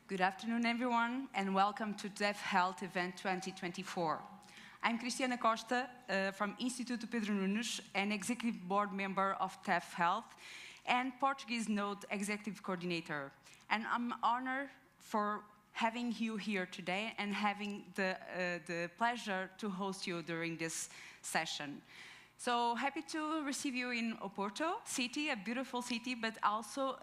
Good afternoon, everyone, and welcome to TEF-Health Event 2024. I'm Cristiana Costa from Instituto Pedro Nunes, an executive board member of TEF-Health and Portuguese Node executive coordinator. And I'm honored for having you here today and having the pleasure to host you during this session. So happy to receive you in Porto city, a beautiful city, but also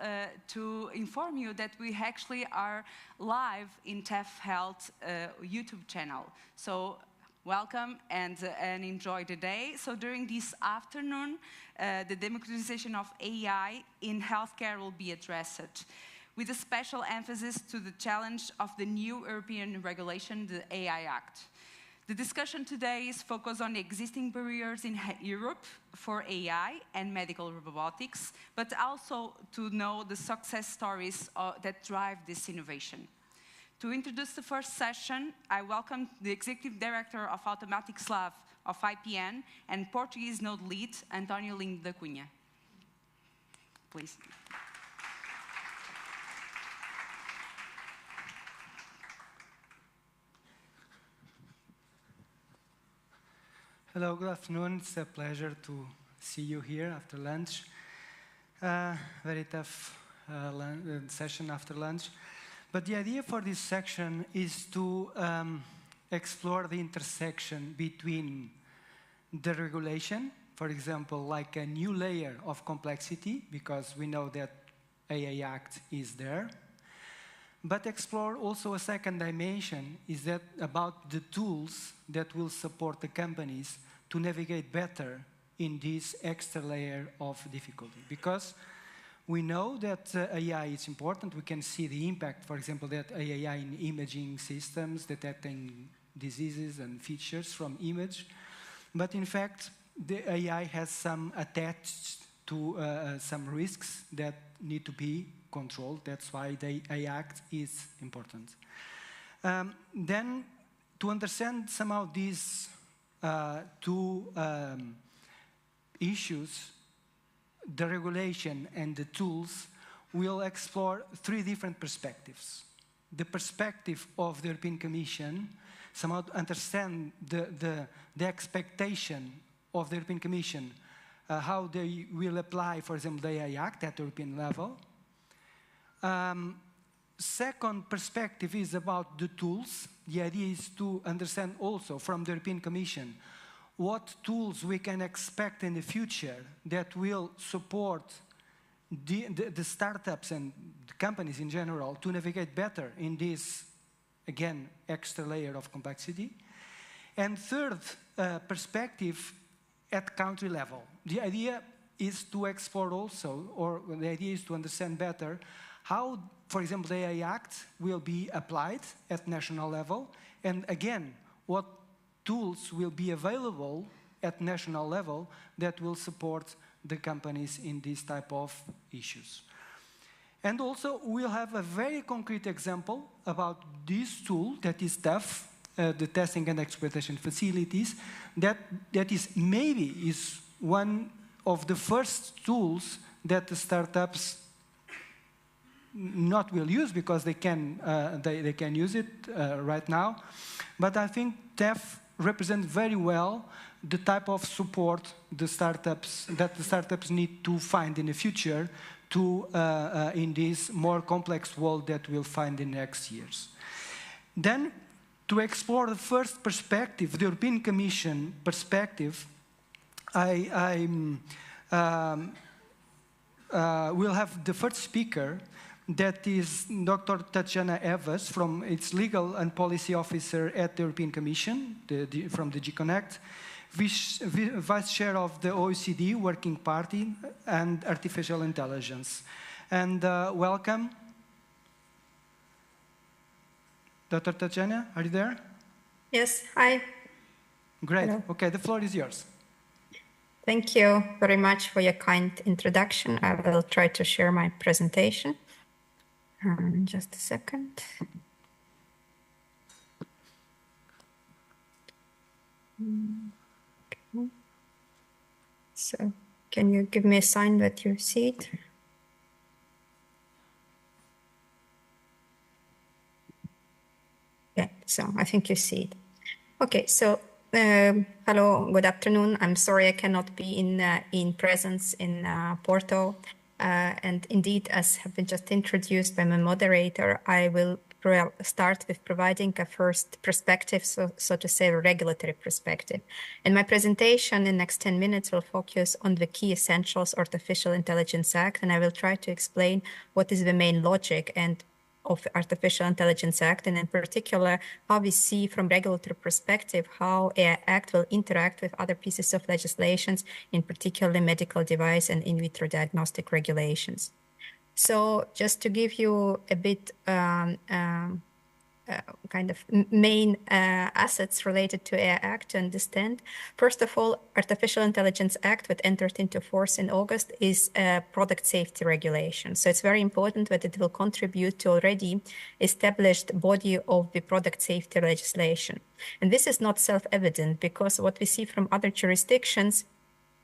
to inform you that we actually are live in TEF-Health YouTube channel. So welcome and enjoy the day. So during this afternoon, the democratization of AI in healthcare will be addressed, with a special emphasis to the challenge of the new European regulation, the AI Act. The discussion today is focused on the existing barriers in Europe for AI and medical robotics, but also to know the success stories that drive this innovation. To introduce the first session, I welcome the Executive Director of Automatics Lab of IPN and Portuguese Node Lead, António Lindo da Cunha. Please. Hello, good afternoon. It's a pleasure to see you here after lunch. Very tough session after lunch. But the idea for this section is to explore the intersection between the regulation, for example, like a new layer of complexity, because we know that AI Act is there. But explore also a second dimension, is that about the tools that will support the companies to navigate better in this extra layer of difficulty. Because we know that AI is important. We can see the impact, for example, that AI in imaging systems, detecting diseases and features from image. But in fact, the AI has some attached to some risks that need to be controlled. That's why the AI Act is important. Then, to understand somehow these two issues, the regulation and the tools, we'll explore three different perspectives. The perspective of the European Commission, somehow understand the expectation of the European Commission, how they will apply, for example, the AI Act at the European level. Second perspective is about the tools. The idea is to understand also from the European Commission what tools we can expect in the future that will support the startups and the companies in general to navigate better in this, again, extra layer of complexity. And third perspective, at country level. The idea is to explore also, or the idea is to understand better how, for example, the AI Act will be applied at national level, and again, what tools will be available at national level that will support the companies in this type of issues. And also, we'll have a very concrete example about this tool that is TEF, the testing and exploitation facilities, that is maybe is one of the first tools that the startups not will use because they can use it right now. But I think TEF represents very well the type of support the startups need to find in the future to in this more complex world that we'll find in the next years. Then, to explore the first perspective, the European Commission perspective, I will have the first speaker, that is Dr. 𝗿𝗲𝗿𝗂𝗵𝗂𝗍 from its Legal and Policy Officer at the European Commission, from DG Connect, Vice Chair of the OECD Working Party and Artificial Intelligence. And welcome. Dr. 𝗿𝗿𝗿𝗂𝗵, are you there? Yes, hi. Great. Hello. Okay, the floor is yours. Thank you very much for your kind introduction. I will try to share my presentation. Just a second. Okay. So, can you give me a sign that you see it? Yeah, so I think you see it. Okay, so hello, good afternoon. I'm sorry I cannot be in presence in Porto. And indeed, as have been just introduced by my moderator, I will start with providing a first perspective, so to say, a regulatory perspective. And my presentation in the next 10 minutes will focus on the key essentials Artificial Intelligence Act, and I will try to explain what is the main logic and of the Artificial Intelligence Act, and in particular, how we see from regulatory perspective how AI Act will interact with other pieces of legislations, in particular medical device and in vitro diagnostic regulations. So just to give you a bit kind of main assets related to AI Act to understand. First of all, Artificial Intelligence Act that entered into force in August is a product safety regulation. So it's very important that it will contribute to already established body of the product safety legislation. And this is not self-evident because what we see from other jurisdictions,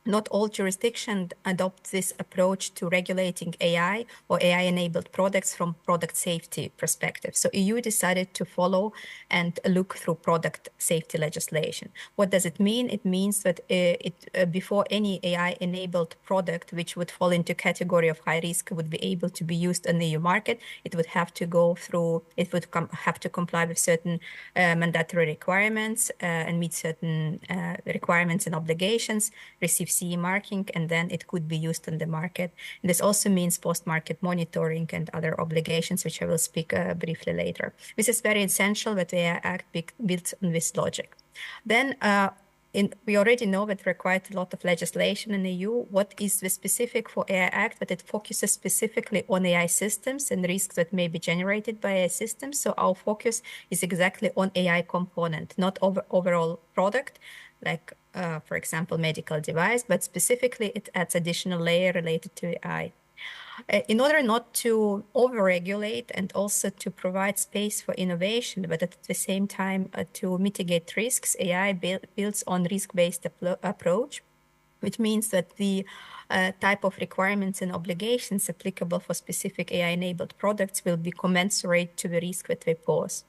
not all jurisdictions adopt this approach to regulating AI or AI-enabled products from product safety perspective. So EU decided to follow and look through product safety legislation. What does it mean? It means that before any AI-enabled product, which would fall into category of high risk, would be able to be used on the EU market, it would have to go through, it would have to comply with certain mandatory requirements and meet certain requirements and obligations, receive CE marking, and then it could be used on the market. And this also means post-market monitoring and other obligations, which I will speak briefly later. This is very essential that the AI Act builds on this logic. Then we already know that there quite a lot of legislation in the EU. What is the specific for AI Act? That it focuses specifically on AI systems and risks that may be generated by AI systems. So our focus is exactly on AI component, not overall product, like for example, medical device, but specifically it adds additional layer related to AI. In order not to over-regulate and also to provide space for innovation, but at the same time to mitigate risks, AI builds on risk-based approach, which means that the type of requirements and obligations applicable for specific AI-enabled products will be commensurate to the risk that they pose.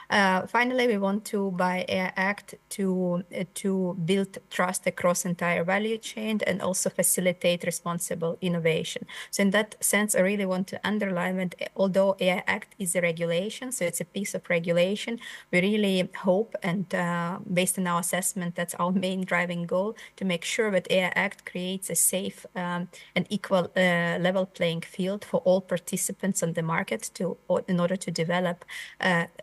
Finally, we want to, by AI Act, to build trust across entire value chain and also facilitate responsible innovation. So in that sense, I really want to underline that although AI Act is a regulation, so it's a piece of regulation, we really hope, and based on our assessment, that's our main driving goal, to make sure that AI Act creates a safe and equal level playing field for all participants on the market in order to develop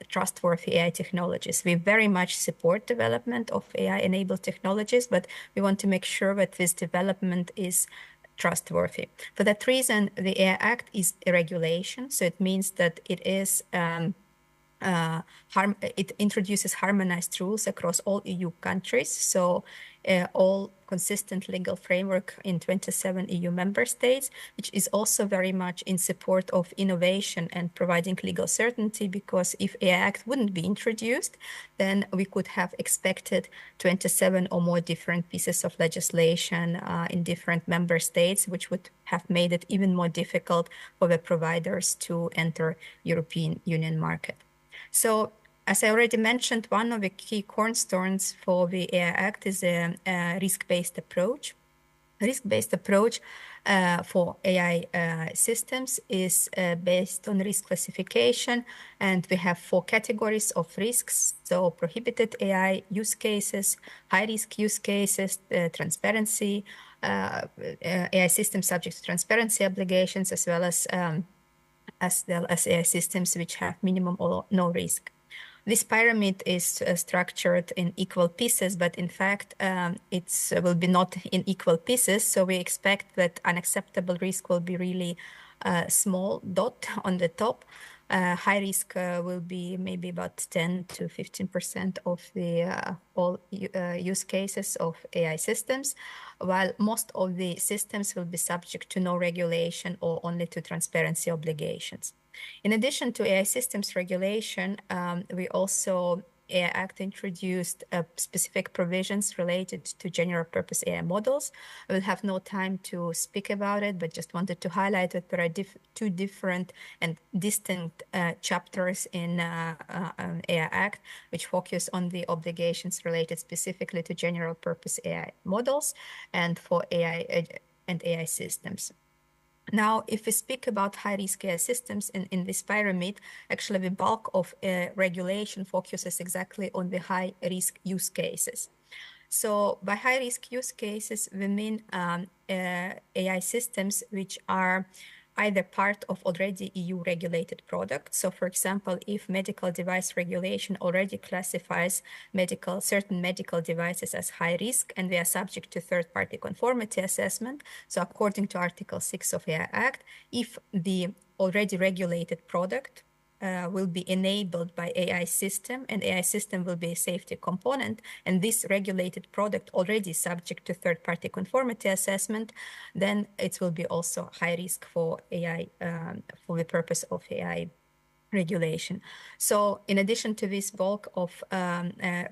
trustworthy AI technologies. We very much support development of AI-enabled technologies, but we want to make sure that this development is trustworthy. For that reason, the AI Act is a regulation, so it means that it is it introduces harmonized rules across all EU countries, so all consistent legal framework in 27 EU member states, which is also very much in support of innovation and providing legal certainty, because if AI Act wouldn't be introduced, then we could have expected 27 or more different pieces of legislation in different member states, which would have made it even more difficult for the providers to enter European Union market. So, as I already mentioned, one of the key cornerstones for the AI Act is a risk-based approach. Risk-based approach for AI systems is based on risk classification, and we have 4 categories of risks. So prohibited AI use cases, high-risk use cases, transparency, AI systems subject to transparency obligations, as well as AI systems which have minimum or no risk. This pyramid is structured in equal pieces, but in fact, it will be not in equal pieces. So we expect that unacceptable risk will be really a small dot on the top. High risk will be maybe about 10 to 15% of the all use cases of AI systems, while most of the systems will be subject to no regulation or only to transparency obligations. In addition to AI systems regulation, we also AI Act introduced specific provisions related to general purpose AI models. I will have no time to speak about it, but just wanted to highlight that there are 2 different and distinct chapters in AI Act, which focus on the obligations related specifically to general purpose AI models and for AI and AI systems. Now, if we speak about high-risk AI systems in this pyramid, actually the bulk of regulation focuses exactly on the high-risk use cases. So by high-risk use cases, we mean AI systems which are either part of already EU-regulated products. So, for example, if medical device regulation already classifies certain medical devices as high risk, and they are subject to third-party conformity assessment, so according to Article 6 of AI Act, if the already regulated product will be enabled by AI system, and AI system will be a safety component, and this regulated product already subject to third-party conformity assessment, then it will be also high risk for AI, for the purpose of AI regulation. So in addition to this bulk of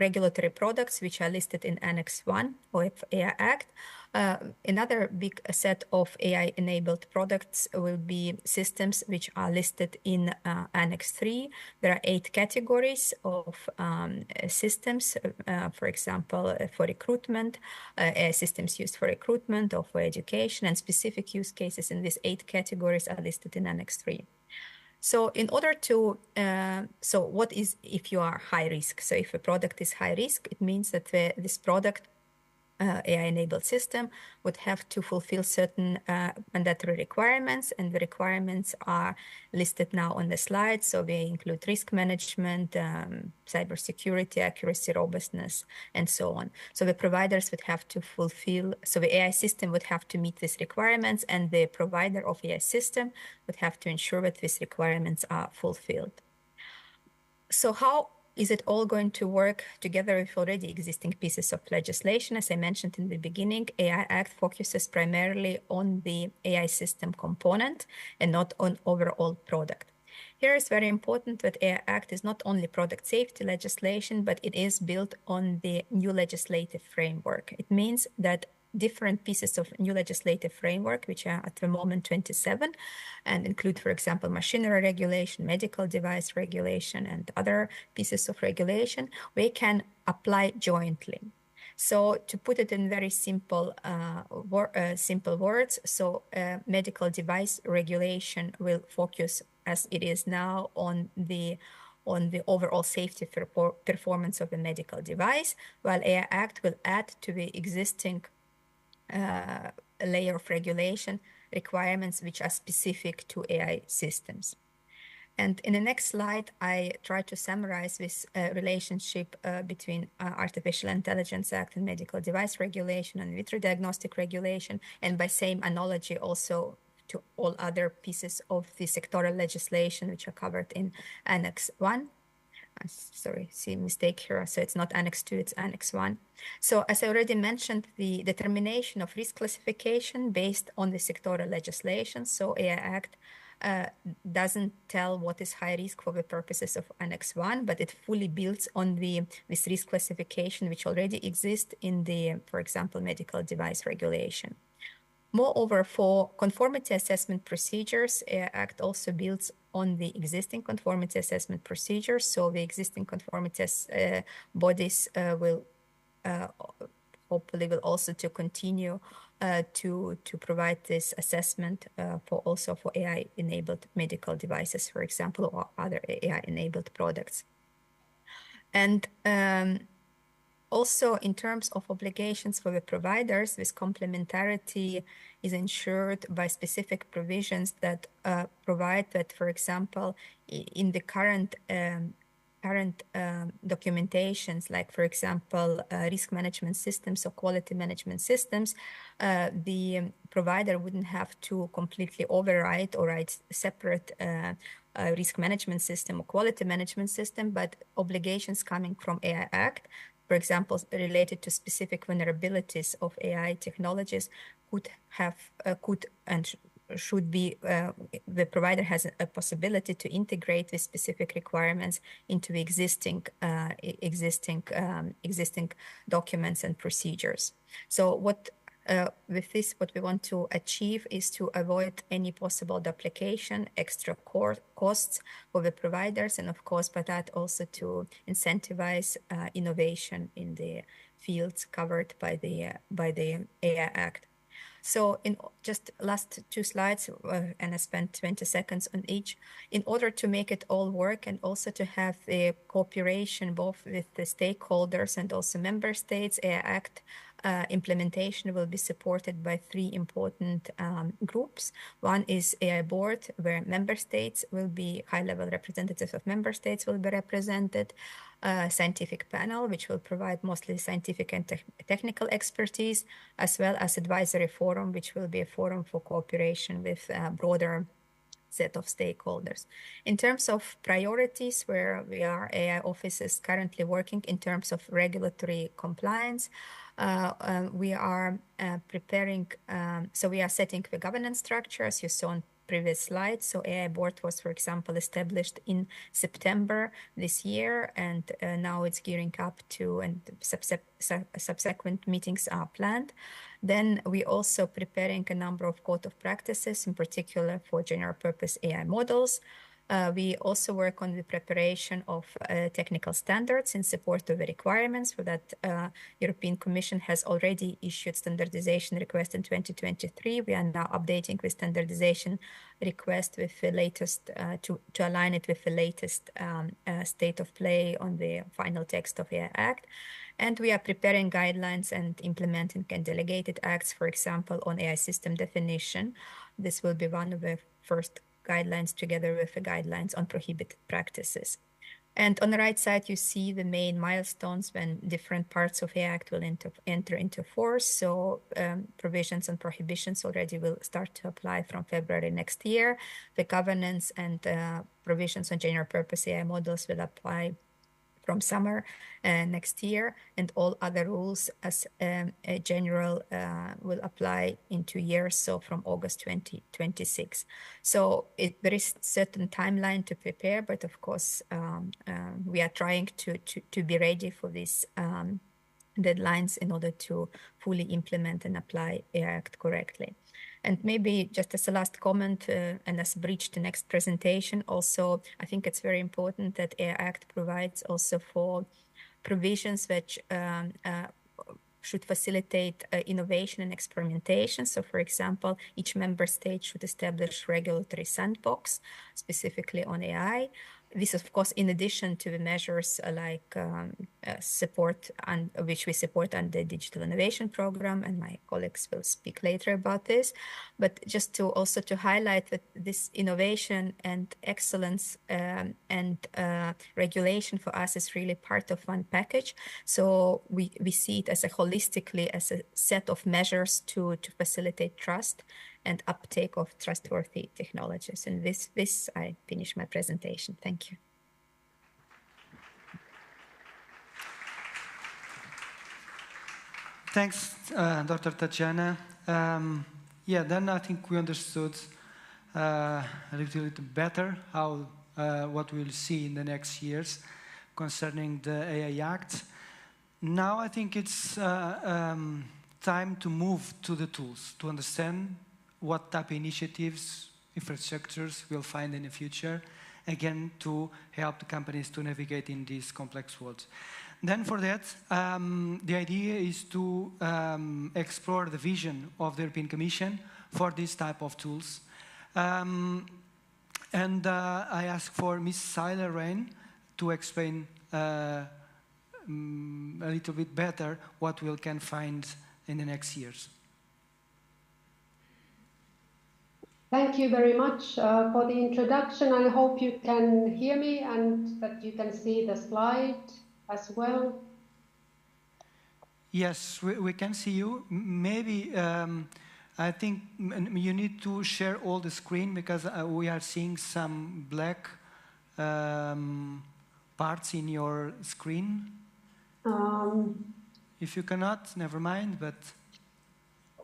regulatory products, which are listed in Annex 1 of AI Act, another big set of AI-enabled products will be systems which are listed in Annex 3. There are 8 categories of systems, for example, for recruitment, AI systems used for recruitment or for education, and specific use cases in these 8 categories are listed in Annex 3. So in order to, so what is if you are high risk? So if a product is high risk, it means that this product, AI-enabled system, would have to fulfill certain mandatory requirements, and the requirements are listed now on the slide. So they include risk management, cybersecurity, accuracy, robustness, and so on. So the providers would have to fulfill, so the AI system would have to meet these requirements, and the provider of AI system would have to ensure that these requirements are fulfilled. So how is it all going to work together with already existing pieces of legislation? As I mentioned in the beginning, AI Act focuses primarily on the AI system component and not on overall product. Here it's very important that AI Act is not only product safety legislation, but it is built on the new legislative framework. It means that different pieces of new legislative framework, which are at the moment 27, and include, for example, machinery regulation, medical device regulation, and other pieces of regulation, we can apply jointly. So to put it in very simple words, so medical device regulation will focus, as it is now, on the overall safety performance of the medical device, while AI Act will add to the existing layer of regulation requirements which are specific to AI systems. And in the next slide, I try to summarize this relationship between Artificial Intelligence Act and Medical Device Regulation and in vitro diagnostic regulation, and by same analogy also to all other pieces of the sectoral legislation which are covered in Annex 1. Sorry, see mistake here. So it's not Annex 2, it's Annex 1. So as I already mentioned, the determination of risk classification based on the sectoral legislation. So AI Act doesn't tell what is high risk for the purposes of Annex 1, but it fully builds on this risk classification which already exists in the, for example, medical device regulation. Moreover, for conformity assessment procedures, AI Act also builds on the existing conformity assessment procedures. So the existing conformity bodies will hopefully will also to continue to provide this assessment for AI-enabled medical devices, for example, or other AI-enabled products. And also, in terms of obligations for the providers, this complementarity is ensured by specific provisions that provide that, for example, in the current documentations, like, for example, risk management systems or quality management systems, the provider wouldn't have to completely override or write separate risk management system or quality management system, but obligations coming from AI Act, for example, related to specific vulnerabilities of AI technologies, could and should be, the provider has a possibility to integrate the specific requirements into the existing documents and procedures. So with this, what we want to achieve is to avoid any possible duplication, extra costs for the providers, and of course, by that also to incentivize innovation in the fields covered by the AI Act. So in just last two slides, and I spent 20 seconds on each, in order to make it all work and also to have the cooperation both with the stakeholders and also member states, AI Act implementation will be supported by three important groups. One is AI board, where member states will be, high-level representatives of member states will be represented. Scientific panel, which will provide mostly scientific and technical expertise, as well as advisory forum, which will be a forum for cooperation with a broader set of stakeholders. In terms of priorities, where we are AI offices currently working in terms of regulatory compliance, we are preparing, so we are setting the governance structure, as you saw on previous slide. So AI board was, for example, established in September this year, and now it's gearing up to, and subsequent meetings are planned. Then we also preparing a number of code of practices, in particular for general purpose AI models. We also work on the preparation of technical standards in support of the requirements. For that, European Commission has already issued standardization request in 2023. We are now updating the standardization request with the latest, to align it with the latest state of play on the final text of AI Act. And we are preparing guidelines and implementing and delegated acts, for example, on AI system definition. This will be one of the first guidelines together with the guidelines on prohibited practices. And on the right side, you see the main milestones when different parts of the Act will enter into force. So provisions and prohibitions already will start to apply from February next year. The governance and provisions on general purpose AI models will apply from summer next year, and all other rules as a general will apply in 2 years, so from August 2026. So there is certain timeline to prepare, but of course we are trying to be ready for this deadlines in order to fully implement and apply AI Act correctly. And maybe just as a last comment and as a bridge to next presentation, also, I think it's very important that AI Act provides also for provisions which should facilitate innovation and experimentation. So, for example, each member state should establish regulatory sandbox specifically on AI. This, of course, in addition to the measures like support, and which we support under the Digital Innovation Program, and my colleagues will speak later about this. But just to also to highlight that this innovation and excellence and regulation for us is really part of one package. So we see it as a holistically as a set of measures to facilitate trust and uptake of trustworthy technologies. And this I finish my presentation. Thank you. Thanks, Dr. Tatjana. Yeah, then I think we understood a little bit better how what we'll see in the next years concerning the AI Act. Now I think it's time to move to the tools, to understand what type of initiatives, infrastructures we'll find in the future, again, to help the companies to navigate in these complex worlds. Then for that, the idea is to explore the vision of the European Commission for this type of tools. And I ask for Ms. 𝗲𝘅𝗽𝗲𝗄 to explain a little bit better what we can find in the next years. Thank you very much for the introduction. I hope you can hear me and that you can see the slide as well. Yes, we can see you. Maybe I think you need to share all the screen because we are seeing some black parts in your screen. If you cannot, never mind, but...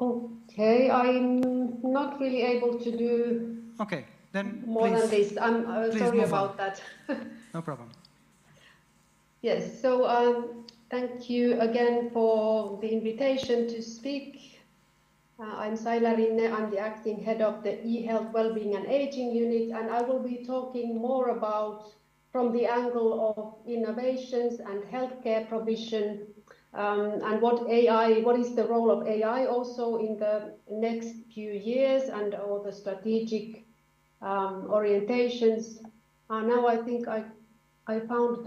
Okay, I'm not really able to do then more than this. I'm sorry about that. No problem. Yes, so thank you again for the invitation to speak. I'm 𝗲𝘅𝗽𝗲𝗄𝗃. I'm the acting head of the eHealth Wellbeing and Aging Unit, and I will be talking more about from the angle of innovations and healthcare provision. And what is the role of AI also in the next few years and all the strategic orientations. Now I think I found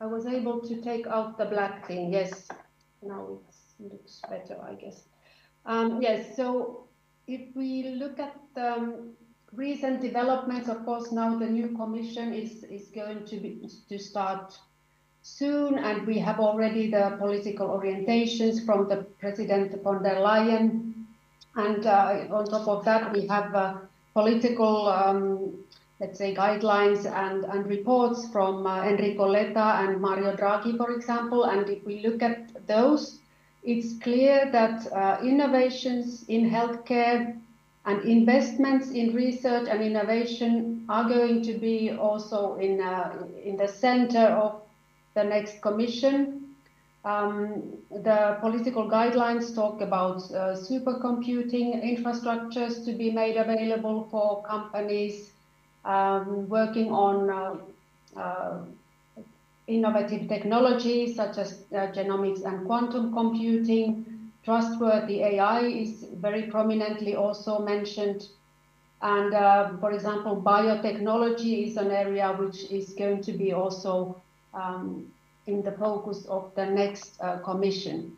I was able to take out the black thing. Yes, now it looks better, I guess. Yes, so if we look at recent developments, of course, now the new commission is going to start soon, and we have already the political orientations from the President von der Leyen, and on top of that we have political, let's say, guidelines and reports from Enrico Letta and Mario Draghi, for example. And if we look at those, it's clear that innovations in healthcare and investments in research and innovation are going to be also in the center of the next commission. The political guidelines talk about supercomputing infrastructures to be made available for companies working on innovative technologies such as genomics and quantum computing. Trustworthy AI is very prominently also mentioned. And for example, biotechnology is an area which is going to be also in the focus of the next commission.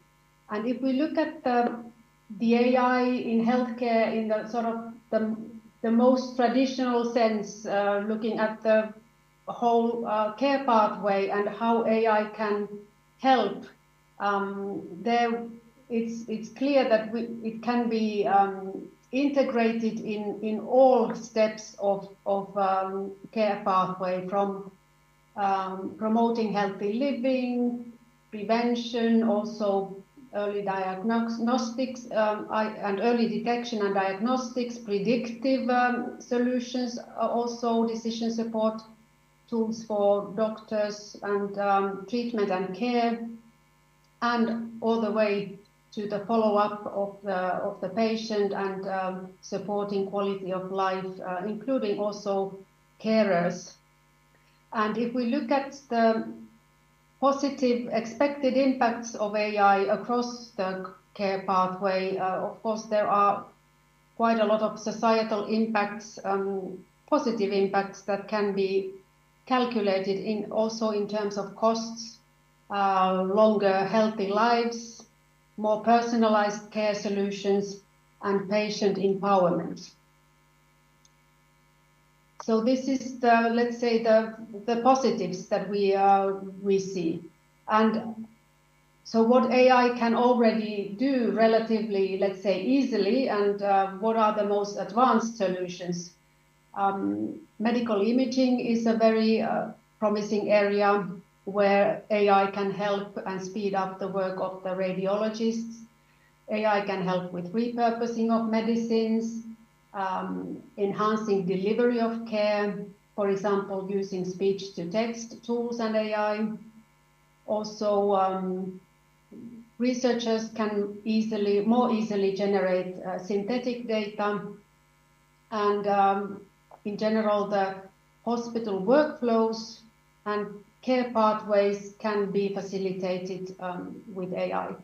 And if we look at the AI in healthcare in the sort of the most traditional sense, looking at the whole care pathway and how AI can help, it's clear that it can be integrated in all steps of care pathway, from promoting healthy living, prevention, also early diagnostics and early detection and diagnostics, predictive solutions, also decision support tools for doctors and treatment and care, and all the way to the follow-up of the patient and supporting quality of life, including also carers. And if we look at the positive expected impacts of AI across the care pathway, of course, there are quite a lot of societal impacts, positive impacts that can be calculated also in terms of costs, longer healthy lives, more personalized care solutions, and patient empowerment. So this is the, let's say, the positives that we see. And so what AI can already do relatively, let's say, easily, and what are the most advanced solutions? Medical imaging is a very promising area where AI can help and speed up the work of the radiologists. AI can help with repurposing of medicines, enhancing delivery of care, for example, using speech-to-text tools and AI. Also, researchers can more easily generate synthetic data, and in general, the hospital workflows and care pathways can be facilitated with AI.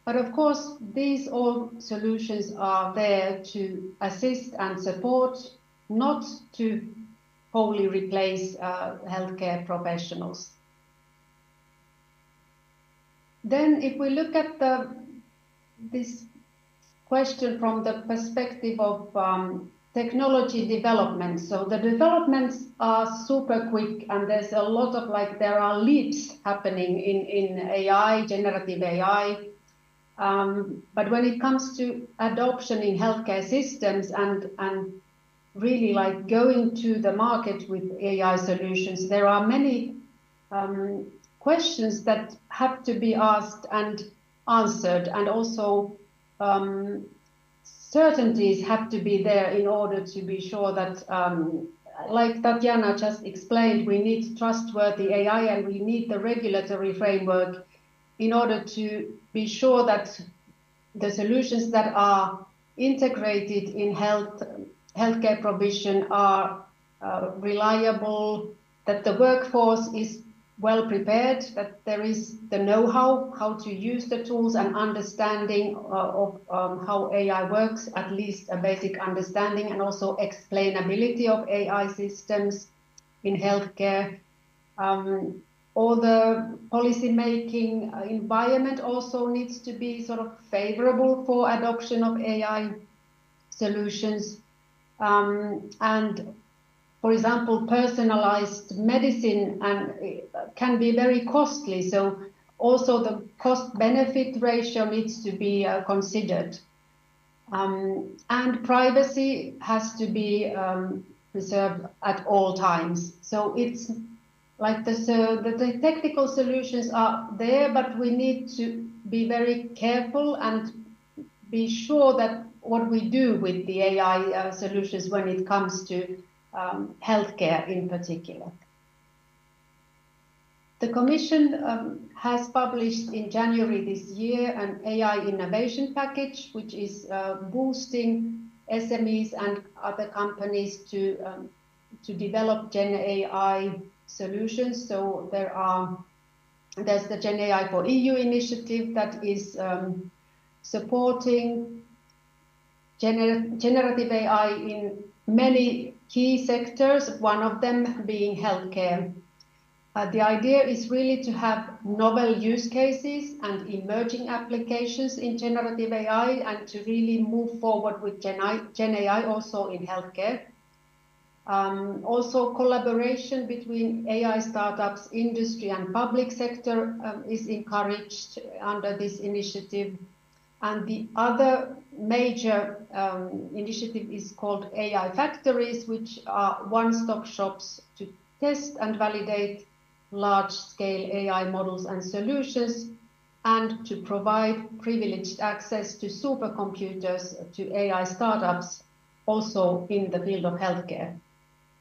But of course, these all solutions are there to assist and support, not to wholly replace healthcare professionals. Then if we look at this question from the perspective of technology development, so the developments are super quick, and there's a lot of there are leaps happening in AI, generative AI. But when it comes to adoption in healthcare systems and really going to the market with AI solutions, there are many questions that have to be asked and answered, and also certainties have to be there in order to be sure that, like Tatjana just explained, we need trustworthy AI and we need the regulatory framework in order to be sure that the solutions that are integrated in healthcare provision are reliable, that the workforce is well prepared, that there is the know-how, how to use the tools and understanding of how AI works, at least a basic understanding, and also explainability of AI systems in healthcare. All the policy-making environment also needs to be sort of favorable for adoption of AI solutions. And for example, personalized medicine can be very costly. So also the cost-benefit ratio needs to be considered. And privacy has to be preserved at all times. So it's like the technical solutions are there, but we need to be very careful and be sure that what we do with the AI solutions when it comes to healthcare in particular. The Commission has published in January this year an AI innovation package, which is boosting SMEs and other companies to develop Gen AI solutions. So there's the Gen AI for EU initiative that is supporting generative AI in many key sectors, one of them being healthcare. The idea is really to have novel use cases and emerging applications in generative AI and to really move forward with Gen AI also in healthcare. Also, collaboration between AI startups, industry and public sector is encouraged under this initiative. And the other major initiative is called AI factories, which are one-stop shops to test and validate large-scale AI models and solutions, and to provide privileged access to supercomputers to AI startups, also in the field of healthcare.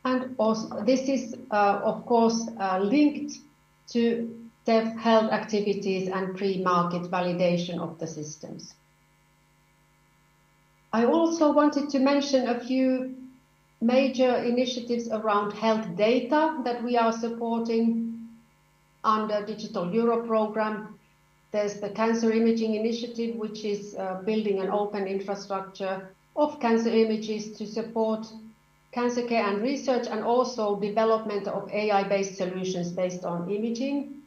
And also, this is, of course, linked to TEF-Health activities and pre-market validation of the systems. I also wanted to mention a few major initiatives around health data that we are supporting under Digital Europe program. There's the Cancer Imaging Initiative, which is building an open infrastructure of cancer images to support cancer care and research, and also development of AI-based solutions based on imaging.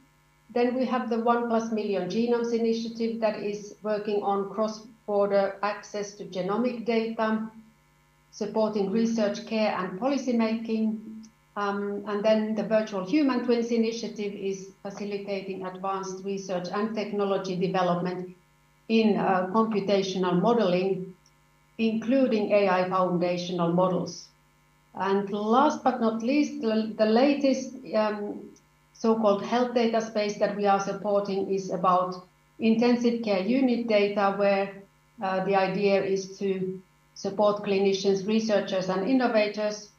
Then we have the 1+Million Genomes Initiative that is working on cross-border access to genomic data, supporting research, care, and policy making. And then the Virtual Human Twins Initiative is facilitating advanced research and technology development in computational modeling, including AI foundational models. And last but not least, the latest so-called health data space that we are supporting is about intensive care unit data, where the idea is to support clinicians, researchers, and innovators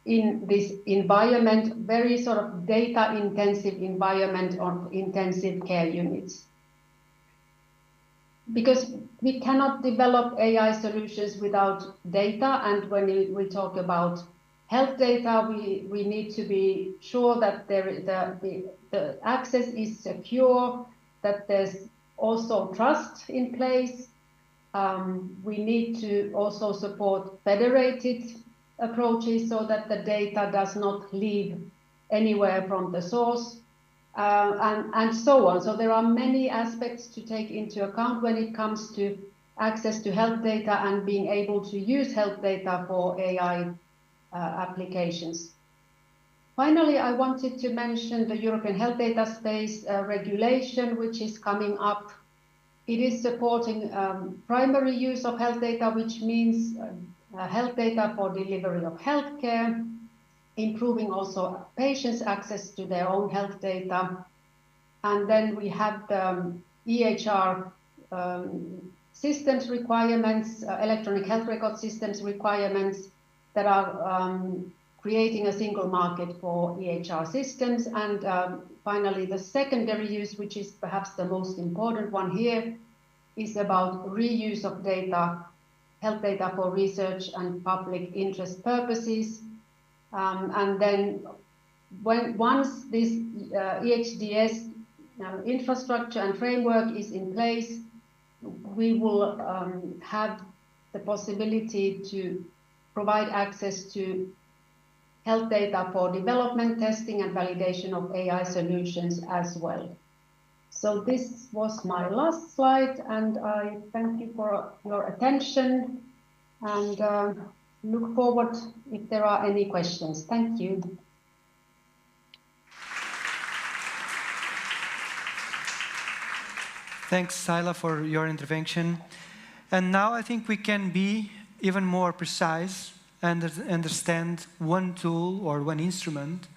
in this environment, very sort of data-intensive environment of intensive care units. Because we cannot develop AI solutions without data, and when we talk about health data, we need to be sure that the access is secure, that there's also trust in place. We need to also support federated approaches so that the data does not leave anywhere from the source, and so on. So there are many aspects to take into account when it comes to access to health data and being able to use health data for AI applications. Finally, I wanted to mention the European Health Data Space regulation, which is coming up. It is supporting primary use of health data, which means health data for delivery of healthcare, improving also patients' access to their own health data. And then we have the EHR systems requirements, electronic health record systems requirements that are creating a single market for EHR systems. And finally, the secondary use, which is perhaps the most important one here, is about reuse of data, health data for research and public interest purposes. And then once this EHDS infrastructure and framework is in place, we will have the possibility to provide access to health data for development, testing, and validation of AI solutions as well. So this was my last slide, and I thank you for your attention, and look forward if there are any questions. Thank you. Thanks, Styla, for your intervention. And now I think we can be even more precise and understand one tool or one instrument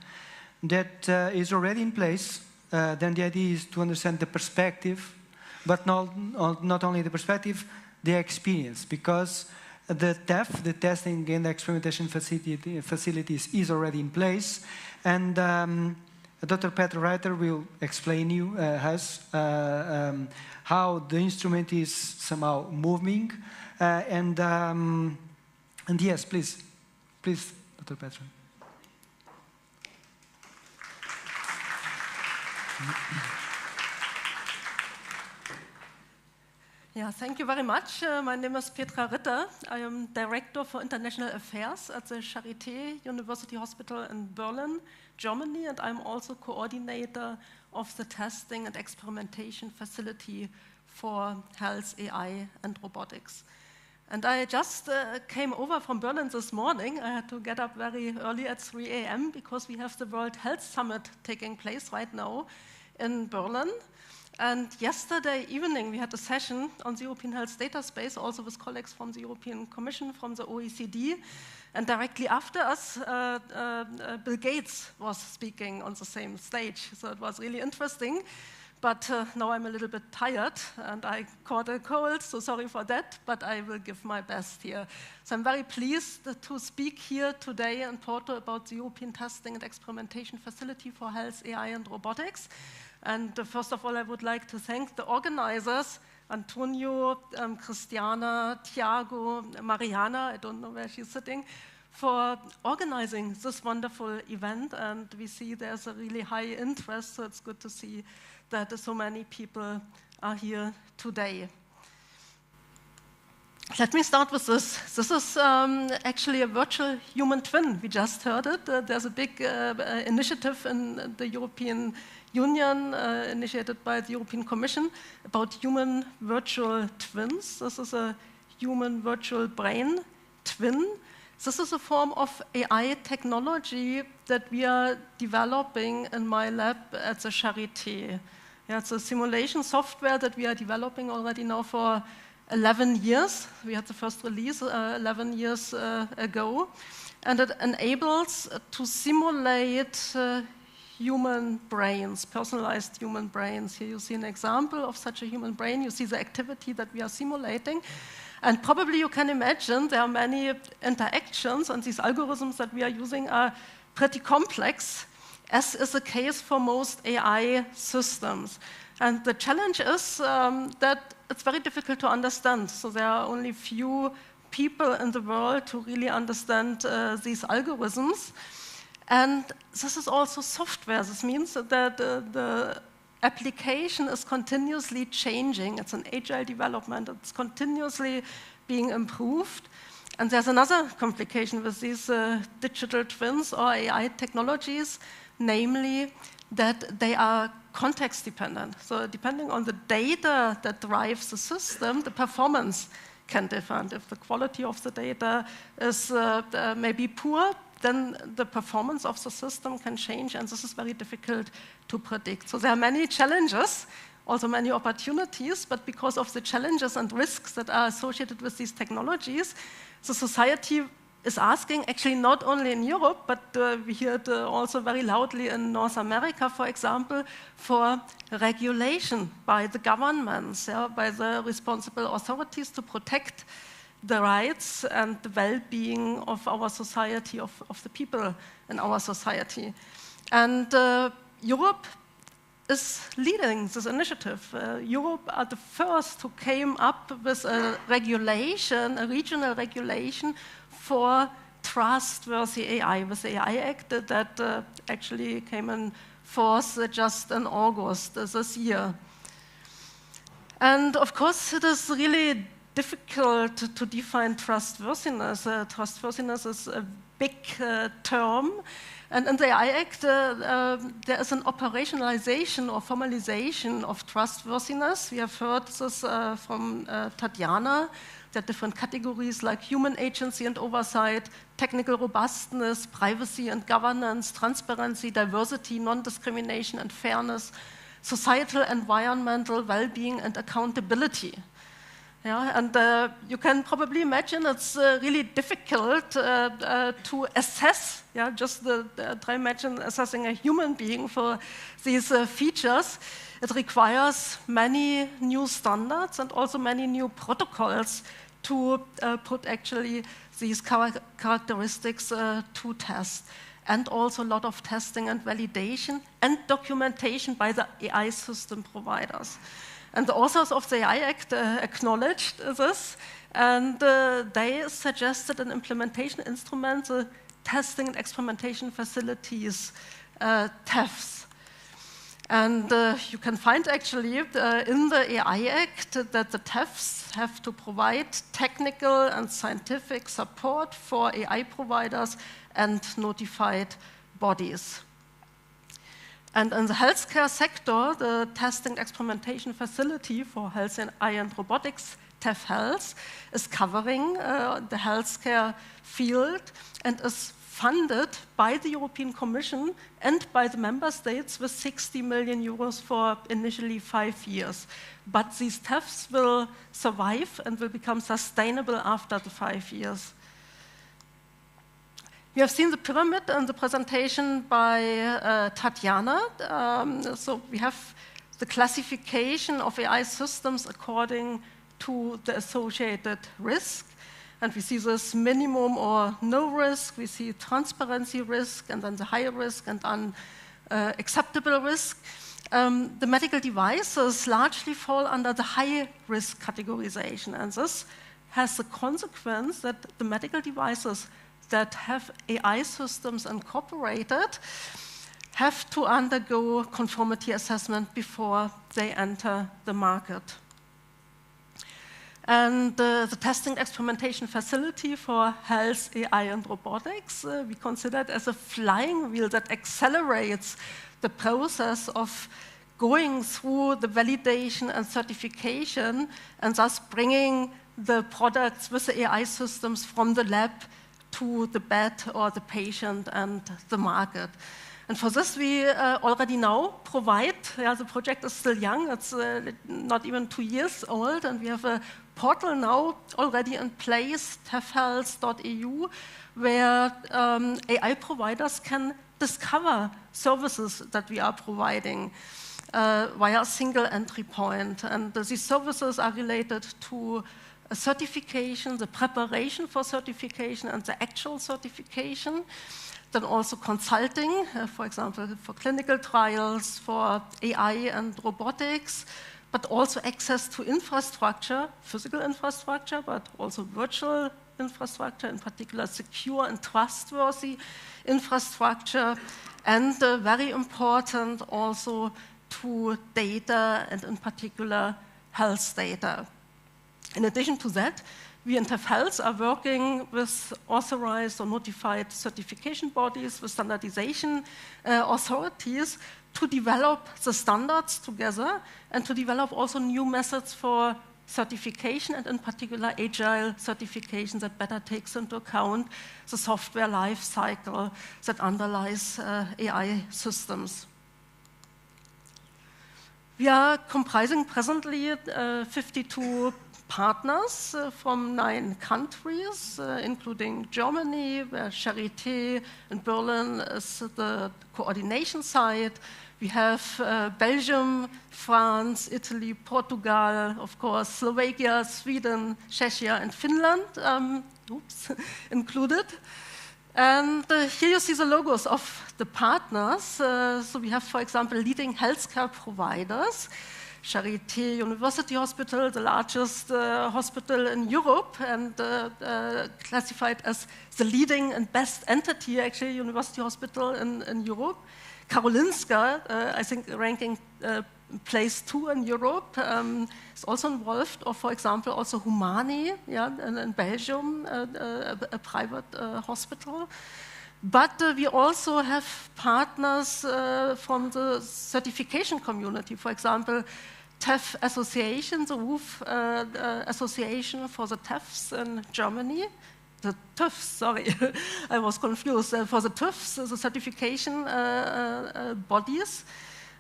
that is already in place. Then the idea is to understand the perspective, but not only the perspective, the experience, because the TEF, the testing and experimentation facilities, is already in place, and Dr. 𝗵𝗲𝗍𝗍 will explain you how the instrument is somehow moving, and yes, please, Dr. 𝗵𝗲𝗍𝗍. Yeah, thank you very much. My name is 𝗵𝗲𝗍𝗍𝗍. I am Director for International Affairs at the Charité University Hospital in Berlin, Germany, and I'm also coordinator of the testing and experimentation facility for health, AI, and robotics. And I just came over from Berlin this morning. I had to get up very early at 3 a.m. because we have the World Health Summit taking place right now in Berlin. And yesterday evening, we had a session on the European Health Data Space, also with colleagues from the European Commission, from the OECD. And directly after us, Bill Gates was speaking on the same stage. So it was really interesting But now I'm a little bit tired, and I caught a cold, so sorry for that, but I will give my best here. So I'm very pleased to speak here today in Porto about the European Testing and Experimentation Facility for Health, AI, and Robotics. And first of all, I would like to thank the organizers, Antonio, Christiana, Thiago, Mariana, I don't know where she's sitting, for organizing this wonderful event. And we see there's a really high interest, so it's good to see that so many people are here today. Let me start with this. This is actually a virtual human twin. We just heard it. There's a big initiative in the European Union, initiated by the European Commission, about human virtual twins. This is a human virtual brain twin. This is a form of AI technology that we are developing in my lab at the Charité. Yeah, it's a simulation software that we are developing already now for 11 years. We had the first release 11 years ago. And it enables to simulate human brains, personalized human brains. Here you see an example of such a human brain. You see the activity that we are simulating. And probably you can imagine there are many interactions, and these algorithms that we are using are pretty complex, as is the case for most AI systems. And the challenge is that it's very difficult to understand. So there are only few people in the world who really understand these algorithms. And this is also software. This means that the application is continuously changing. It's an agile development. It's continuously being improved. And there's another complication with these digital twins or AI technologies, namely that they are context dependent. So depending on the data that drives the system, the performance can differ. And if the quality of the data is maybe poor, then the performance of the system can change, and this is very difficult to predict. So there are many challenges, also many opportunities, but because of the challenges and risks that are associated with these technologies, the society is asking, actually not only in Europe, but we hear it also very loudly in North America, for example, for regulation by the governments, by the responsible authorities to protect the rights and the well-being of our society, of the people in our society. And Europe is leading this initiative. Europe are the first who came up with a regulation, a regional regulation for trustworthy AI, with the AI Act that actually came in force just in August this year. And of course, it is really difficult to define trustworthiness. Trustworthiness is a big term. And in the AI Act, there is an operationalization or formalization of trustworthiness. We have heard this from Tatjana. There are different categories like human agency and oversight, technical robustness, privacy and governance, transparency, diversity, non-discrimination and fairness, societal, environmental, well-being and accountability. Yeah, and you can probably imagine it's really difficult to assess, just try imagine assessing a human being for these features. It requires many new standards and also many new protocols to put actually these characteristics to test. And also a lot of testing and validation and documentation by the AI system providers. And the authors of the AI Act acknowledged this, and they suggested an implementation instrument, the Testing and Experimentation Facilities, TEFs. And you can find actually in the AI Act that the TEFs have to provide technical and scientific support for AI providers and notified bodies. And in the healthcare sector, the Testing Experimentation Facility for Health and AI and Robotics, TEF-Health, is covering the healthcare field and is funded by the European Commission and by the member states with 60 million euros for initially 5 years. But these TEFs will survive and will become sustainable after the 5 years. You have seen the pyramid in the presentation by Tatjana. So we have the classification of AI systems according to the associated risk. And we see this minimum or no risk, we see transparency risk, and then the higher risk and unacceptable risk. The medical devices largely fall under the high risk categorization, and this has the consequence that the medical devices that have AI systems incorporated have to undergo conformity assessment before they enter the market. And the testing experimentation facility for health, AI, and robotics, we consider it as a flying wheel that accelerates the process of going through the validation and certification, and thus bringing the products with the AI systems from the lab to the bed or the patient and the market. And for this, we already now provide, the project is still young, it's not even 2 years old, and we have a portal now already in place, TEF-Health.eu, where AI providers can discover services that we are providing via a single entry point. And these services are related to certification, the preparation for certification, and the actual certification. Then also consulting, for example, for clinical trials, for AI and robotics, but also access to infrastructure, physical infrastructure, but also virtual infrastructure, in particular secure and trustworthy infrastructure, and very important also to data, and in particular health data. In addition to that, we in TEF-Health are working with authorized or notified certification bodies, with standardization authorities, to develop the standards together and to develop also new methods for certification, and in particular agile certification that better takes into account the software life cycle that underlies AI systems. We are comprising presently 52 partners from 9 countries, including Germany, where Charité in Berlin is the coordination site. We have Belgium, France, Italy, Portugal, of course, Slovakia, Sweden, Czechia, and Finland included. And here you see the logos of the partners. So we have, for example, leading healthcare providers. Charité University Hospital, the largest hospital in Europe, and classified as the leading and best entity, actually, university hospital in Europe. Karolinska, I think ranking place 2 in Europe, is also involved, or for example, also Humani, in Belgium, a private hospital. But we also have partners from the certification community, for example, TEF Association, the 𝗲𝗲𝗴𝘂𝗀𝗏 Association for the TEFs in Germany. The TÜVs, sorry, I was confused. For the TÜVs, the certification bodies.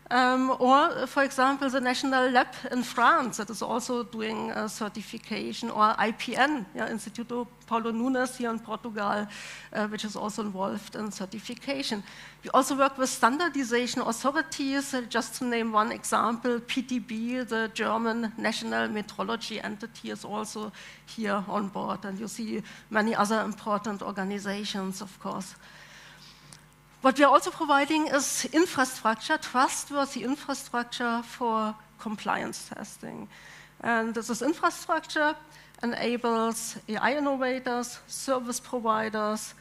Or, for example, the National Lab in France that is also doing certification, or IPN, Instituto Paulo Nunes here in Portugal, which is also involved in certification. We also work with standardization authorities, just to name one example, PTB, the German national metrology entity, is also here on board, and you see many other important organizations, of course. What we are also providing is infrastructure, trustworthy infrastructure for compliance testing. And this infrastructure enables AI innovators, service providers,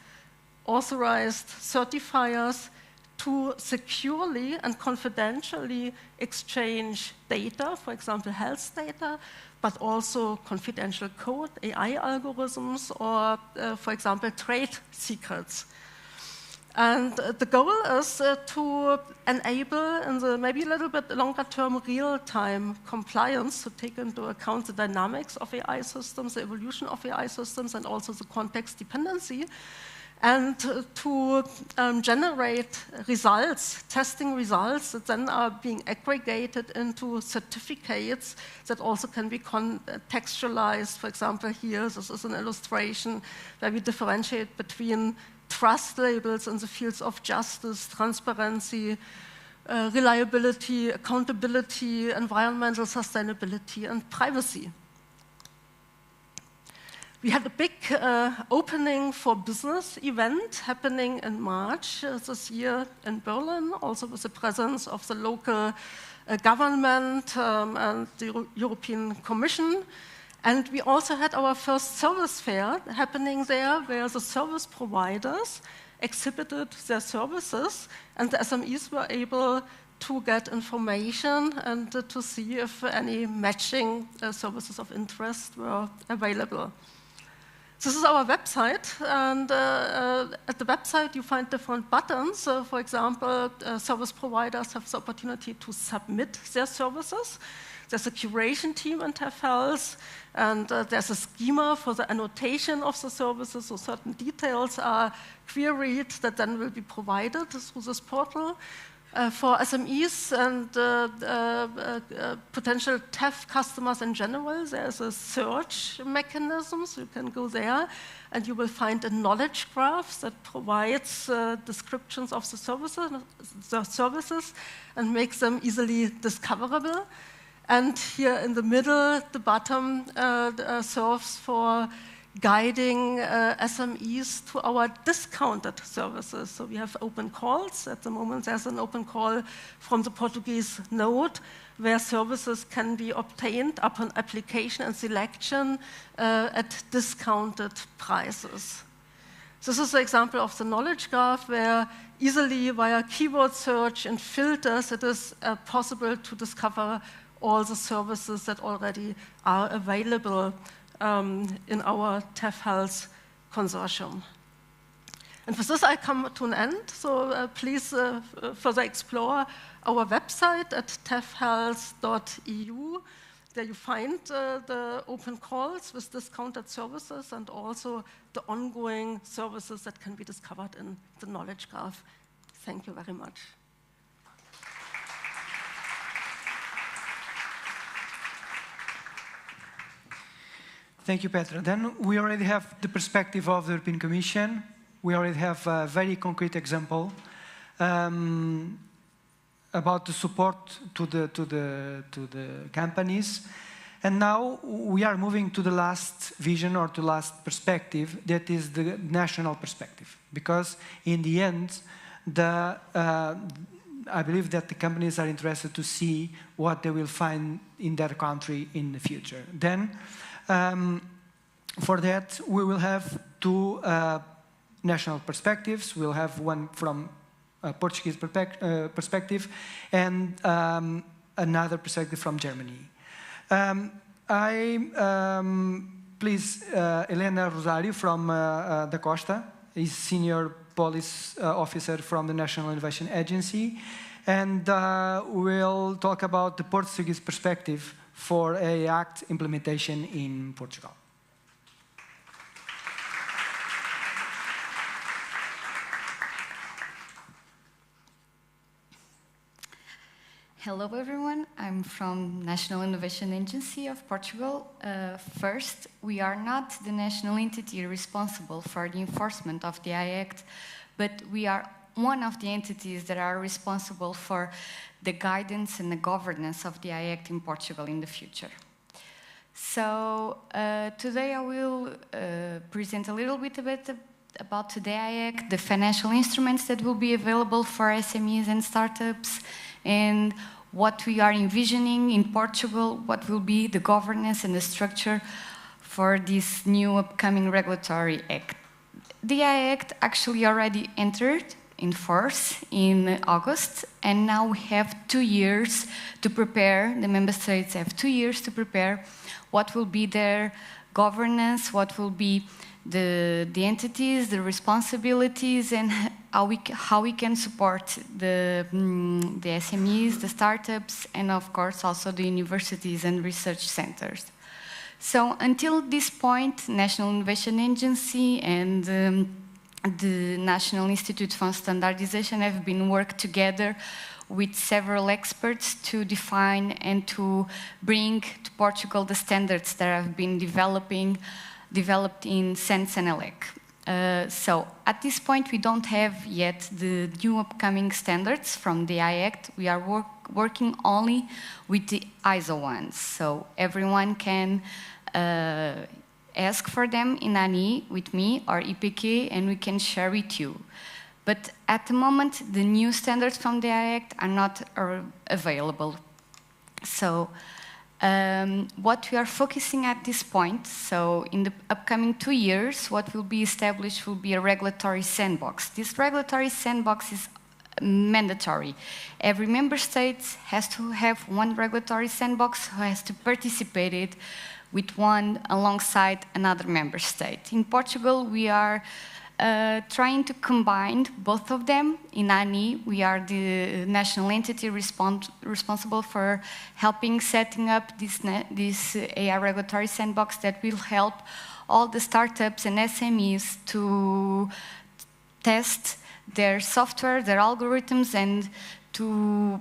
authorized certifiers to securely and confidentially exchange data, for example, health data, but also confidential code, AI algorithms, or, for example, trade secrets. And the goal is to enable, in the maybe a little bit longer term, real-time compliance, to take into account the dynamics of AI systems, the evolution of AI systems, and also the context dependency, and to generate results, testing results that then are being aggregated into certificates that also can be contextualized. For example, here, this is an illustration where we differentiate between trust labels in the fields of justice, transparency, reliability, accountability, environmental sustainability, and privacy. We had a big opening for business event happening in March this year in Berlin, also with the presence of the local government and the European Commission. And we also had our first service fair happening there, where the service providers exhibited their services, and the SMEs were able to get information and to see if any matching services of interest were available. This is our website, and at the website you find different buttons. For example, service providers have the opportunity to submit their services. There's a curation team in TEF-Health, and there's a schema for the annotation of the services, so certain details are queried that then will be provided through this portal. For SMEs and potential TEF customers in general, there's a search mechanism, so you can go there and you will find a knowledge graph that provides descriptions of the services and makes them easily discoverable. And here in the middle, the bottom serves for guiding SMEs to our discounted services. So we have open calls. At the moment, there's an open call from the Portuguese node where services can be obtained upon application and selection at discounted prices. This is an example of the knowledge graph where easily via keyword search and filters, it is possible to discover all the services that already are available in our TEF-Health consortium. And with this, I come to an end. So please further explore our website at 𝗍𝗏𝗄. There you find the open calls with discounted services and also the ongoing services that can be discovered in the knowledge graph. Thank you very much. Thank you, Petra. Then we already have the perspective of the European Commission. We already have a very concrete example about the support to the companies. And now we are moving to the last vision or to the last perspective, that is the national perspective. Because in the end, I believe that the companies are interested to see what they will find in their country in the future. Then, for that, we will have two national perspectives. We'll have one from a Portuguese perspective and another perspective from Germany. Please, Helena Rosário from da Costa is Senior Policy Officer from the National Innovation Agency, and we'll talk about the Portuguese perspective for AI Act implementation in Portugal. Hello, everyone. I'm from National Innovation Agency of Portugal. First, we are not the national entity responsible for the enforcement of the AI Act, but we are one of the entities that are responsible for the guidance and the governance of the AI Act in Portugal in the future. So today I will present a little bit about the AI Act, the financial instruments that will be available for SMEs and startups, and what we are envisioning in Portugal, what will be the governance and the structure for this new upcoming regulatory act. The AI Act actually already entered in force in August, and now we have 2 years to prepare. The member states have 2 years to prepare what will be their governance, what will be the entities, the responsibilities, and how we can support the SMEs, the startups, and of course also the universities and research centers. So until this point, National Innovation Agency and the National Institute for Standardization have been working together with several experts to define and to bring to Portugal the standards that have been developed in SENS and ELEC. So at this point, we don't have yet the new upcoming standards from the AI Act. We are working only with the ISO ones. So everyone can ask for them in ANI with me or 𝗍𝗂𝗍𝗂𝗍, and we can share with you. But at the moment, the new standards from the AI Act are not available. So what we are focusing at this point, so in the upcoming 2 years, what will be established will be a regulatory sandbox. This regulatory sandbox is mandatory. Every member state has to have one regulatory sandbox who has to participate it with one alongside another member state. In Portugal, we are trying to combine both of them. In ANI, we are the national entity responsible for helping setting up this AI regulatory sandbox that will help all the startups and SMEs to test their software, their algorithms, and to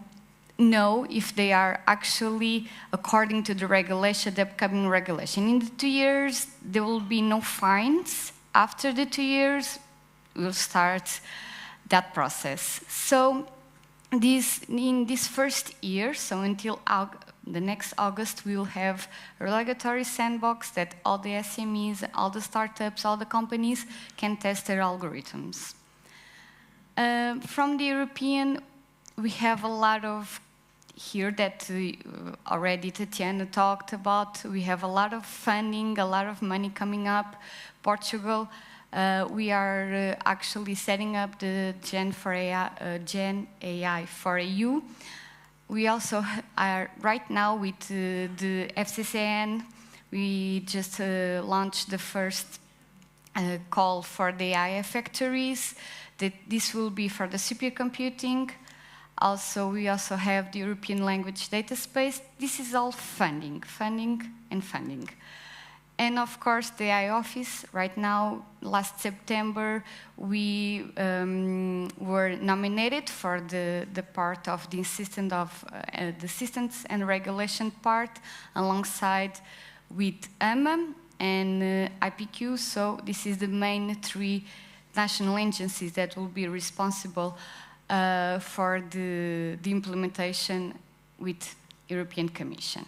know if they are actually according to the regulation, the upcoming regulation. In the 2 years, there will be no fines. After the 2 years, we'll start that process. So in this first year, so until the next August, we will have a regulatory sandbox that all the SMEs, all the startups, all the companies can test their algorithms. From the European, we have a lot of here that already Tatiana talked about. We have a lot of funding, a lot of money coming up. Portugal, we are actually setting up the Gen AI for EU. We also are right now with the FCCN. We just launched the first call for the AI factories. This will be for the supercomputing. Also, we also have the European language data space. This is all funding, funding, and funding. And of course, the AI office, right now, last September, we were nominated for the part of the assistance and regulation part, alongside with 𝗵𝗲 and IPQ. So this is the main 3 national agencies that will be responsible for the implementation with European Commission.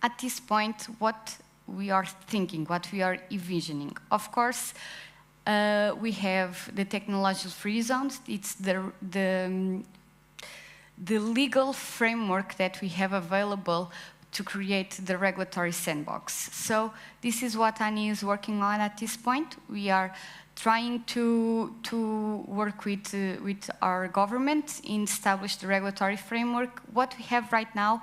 At this point, what we are thinking, what we are envisioning. Of course, we have the technological free zones. It's the legal framework that we have available to create the regulatory sandbox. So this is what ANI is working on at this point. We are trying to work with our government in establish the regulatory framework. What we have right now,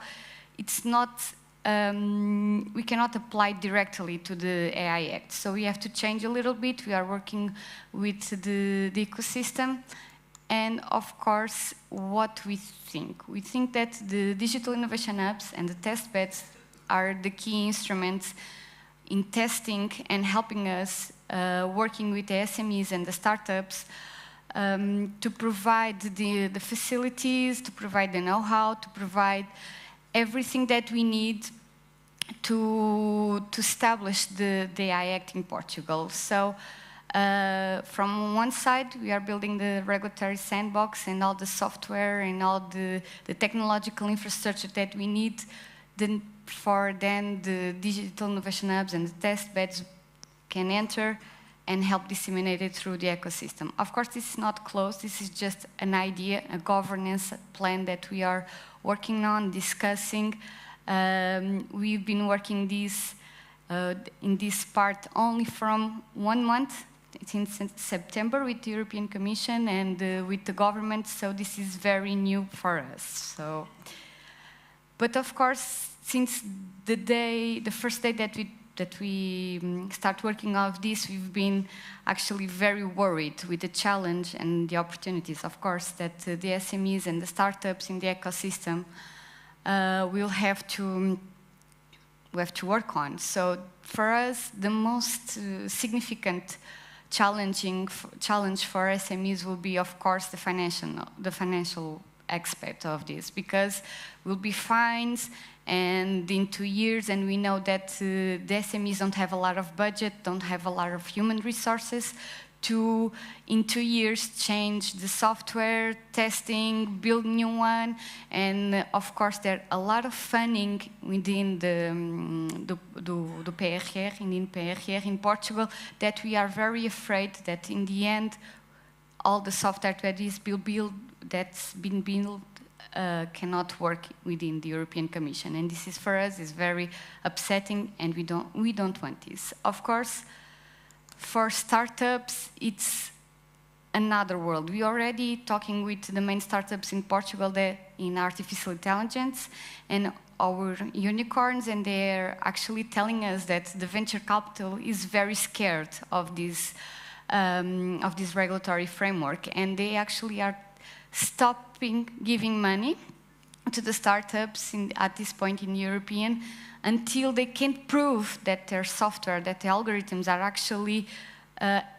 it's not, we cannot apply directly to the AI Act. So we have to change a little bit. We are working with the ecosystem. And of course, what we think that the digital innovation hubs and the test beds are the key instruments in testing and helping us working with the SMEs and the startups to provide the facilities, to provide the know-how, to provide everything that we need to establish the AI Act in Portugal. So from one side, we are building the regulatory sandbox and all the software and all the technological infrastructure that we need for then the digital innovation hubs and the test beds can enter and help disseminate it through the ecosystem. Of course, this is not closed. This is just an idea, a governance plan that we are working on, discussing. We've been working in this part only from 1 month. It's in September with the European Commission and with the government, so this is very new for us. So, but of course, since the first day that we start working on this, we've been actually very worried with the challenge and the opportunities, of course, that the SMEs and the startups in the ecosystem will have to work on. So for us, the most significant challenge for SMEs will be, of course, the financial aspect of this, because will be fines and in 2 years, and we know that the SMEs don't have a lot of budget, don't have a lot of human resources to, in 2 years, change the software, testing, build new one, and of course there are a lot of funding within the 𝗵𝗲𝗃𝗃 in Portugal, that we are very afraid that in the end all the software that is that's been built cannot work within the European Commission, and this is for us is very upsetting, and we don't want this. Of course, for startups, it's another world. We already talking with the main startups in Portugal in artificial intelligence and our unicorns, and they're actually telling us that the venture capital is very scared of this regulatory framework, and they actually are stopping giving money to the startups at this point in European until they can prove that their software, that the algorithms are actually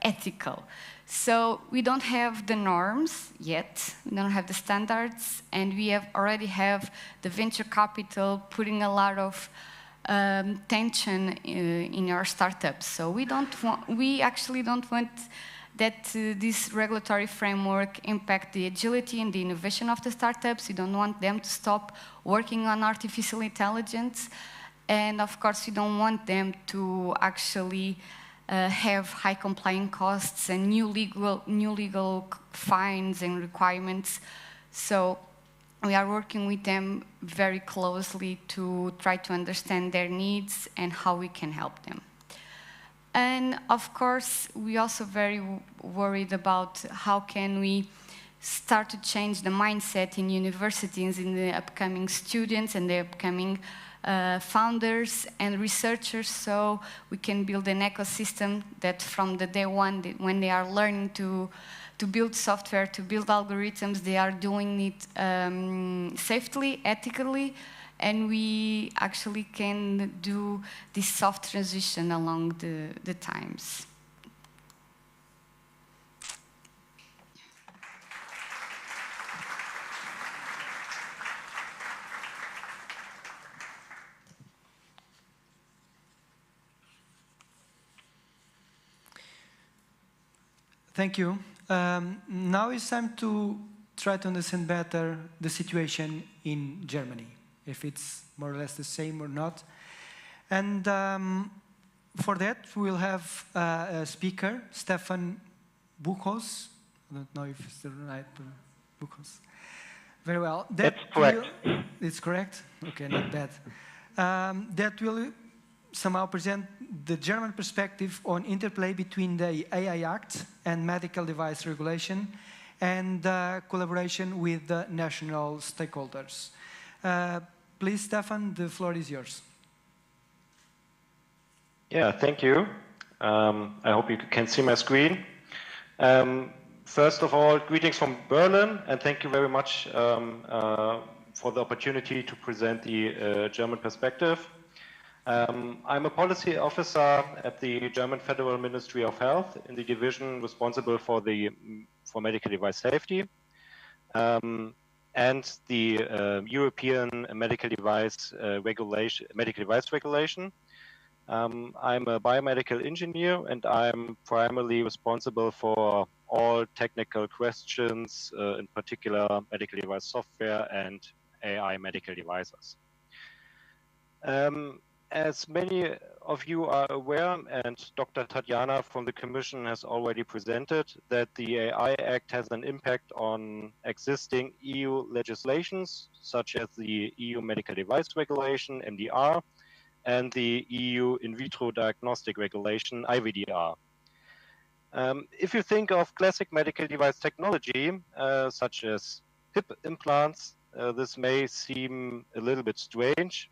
ethical. So we don't have the norms yet, we don't have the standards, and we already have the venture capital putting a lot of tension in our startups. So we actually don't want that this regulatory framework impact the agility and the innovation of the startups. We don't want them to stop working on artificial intelligence. And of course, we don't want them to actually have high compliance costs and new legal fines and requirements. So we are working with them very closely to try to understand their needs and how we can help them. And of course, we also very worried about how can we start to change the mindset in universities, in the upcoming students and the upcoming founders and researchers, so we can build an ecosystem that from the day one, when they are learning to build software, to build algorithms, they are doing it safely, ethically, and we actually can do this soft transition along the times. Thank you. Now it's time to try to understand better the situation in Germany, if it's more or less the same or not. And for that, we'll have a speaker, 𝗵𝗲𝗶𝗃𝗃𝗿𝗁. I don't know if it's the right 𝗵𝗲𝗃𝗃𝗃𝗿. Very well. That's correct. It's correct? Okay, not bad. That will somehow present the German perspective on interplay between the AI Act and medical device regulation and collaboration with the national stakeholders. Please, Stefan, the floor is yours. Yeah, thank you. I hope you can see my screen. First of all, greetings from Berlin, and thank you very much for the opportunity to present the German perspective. I'm a policy officer at the German Federal Ministry of Health in the division responsible for medical device safety and the European medical device regulation. I'm a biomedical engineer, and I'm primarily responsible for all technical questions, in particular medical device software and AI medical devices. As many of you are aware, and Dr. Tatjana from the Commission has already presented, that the AI Act has an impact on existing EU legislations, such as the EU Medical Device Regulation, MDR, and the EU In Vitro Diagnostic Regulation, IVDR. If you think of classic medical device technology, such as hip implants, this may seem a little bit strange,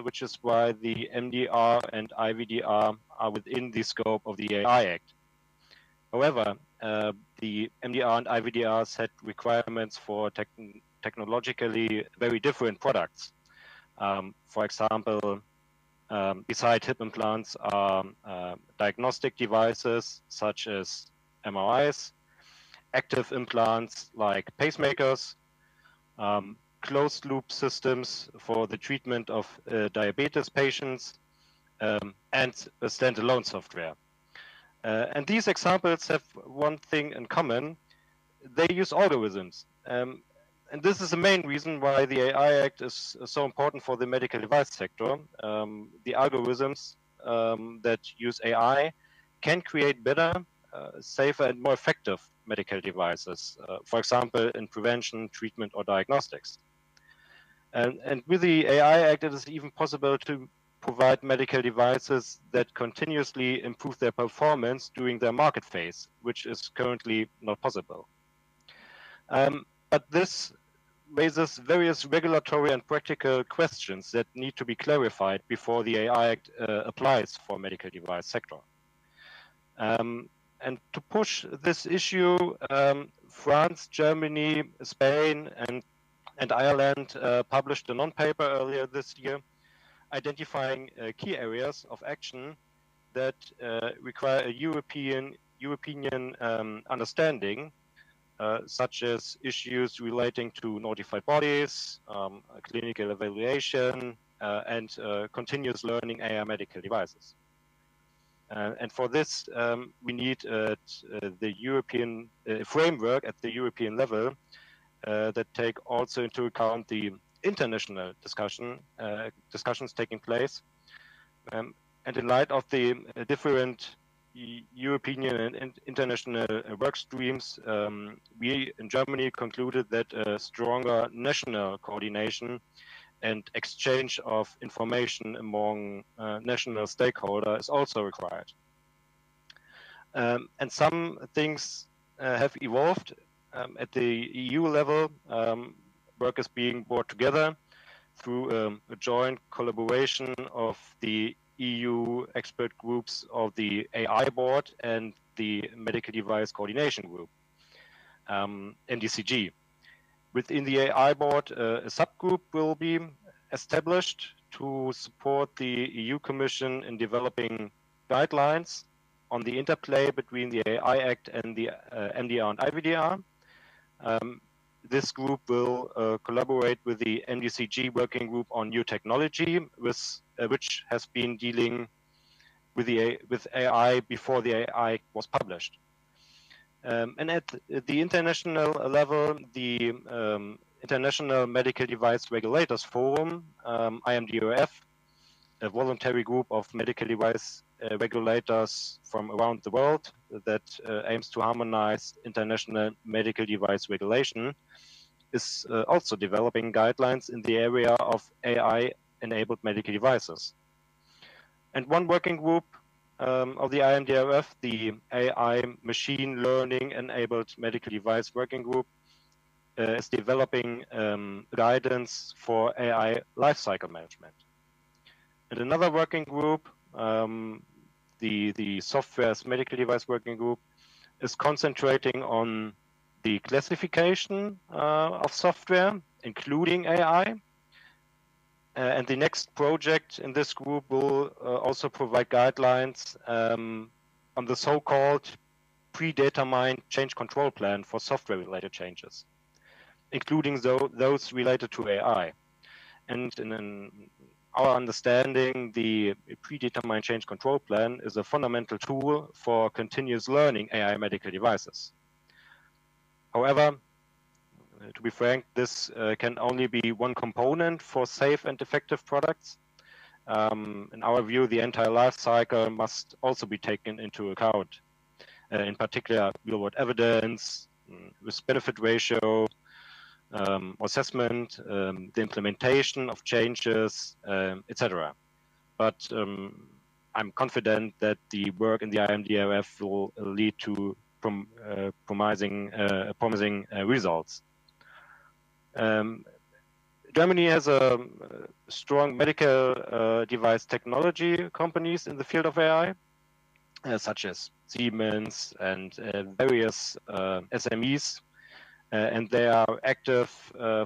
which is why the MDR and IVDR are within the scope of the AI Act. However, the MDR and IVDR set requirements for technologically very different products. For example, beside hip implants are diagnostic devices such as MRIs, active implants like pacemakers, closed loop systems for the treatment of diabetes patients, and standalone software. And these examples have one thing in common: they use algorithms. And this is the main reason why the AI Act is so important for the medical device sector. The algorithms that use AI can create better, safer, and more effective medical devices, for example, in prevention, treatment, or diagnostics. And with the AI Act, it is even possible to provide medical devices that continuously improve their performance during their market phase, which is currently not possible. But this raises various regulatory and practical questions that need to be clarified before the AI Act applies for medical device sector. And to push this issue, France, Germany, Spain, and Ireland published a non-paper earlier this year identifying key areas of action that require a European understanding, such as issues relating to notified bodies, clinical evaluation, and continuous learning AI medical devices. And for this, we need the European framework at the European level that take also into account the international discussions taking place. And in light of the different European and international work streams, we in Germany concluded that a stronger national coordination and exchange of information among national stakeholders is also required. And some things have evolved at the EU level. Work is being brought together through a joint collaboration of the EU expert groups of the AI board and the Medical Device Coordination Group, MDCG. Within the AI board, a subgroup will be established to support the EU Commission in developing guidelines on the interplay between the AI Act and the MDR and IVDR. This group will collaborate with the MDCG working group on new technology, which has been dealing with AI before the AI was published. And at the international level, the International Medical Device Regulators Forum, IMDRF, a voluntary group of medical device regulators from around the world that aims to harmonize international medical device regulation, is also developing guidelines in the area of AI-enabled medical devices. And one working group of the IMDRF, the AI Machine Learning-Enabled Medical Device Working Group, is developing guidance for AI lifecycle management. And another working group, the Software's Medical Device Working Group, is concentrating on the classification of software, including AI. And the next project in this group will also provide guidelines on the so-called predetermined change control plan for software-related changes, including those related to AI. And in our understanding, the predetermined change control plan is a fundamental tool for continuous learning AI medical devices. However, to be frank, this can only be one component for safe and effective products. In our view, the entire life cycle must also be taken into account. In particular, real-world evidence, risk-benefit ratio, assessment, the implementation of changes, etc. But I'm confident that the work in the IMDRF will lead to promising results. Germany has a strong medical device technology companies in the field of AI, such as Siemens and various SMEs, and they are active,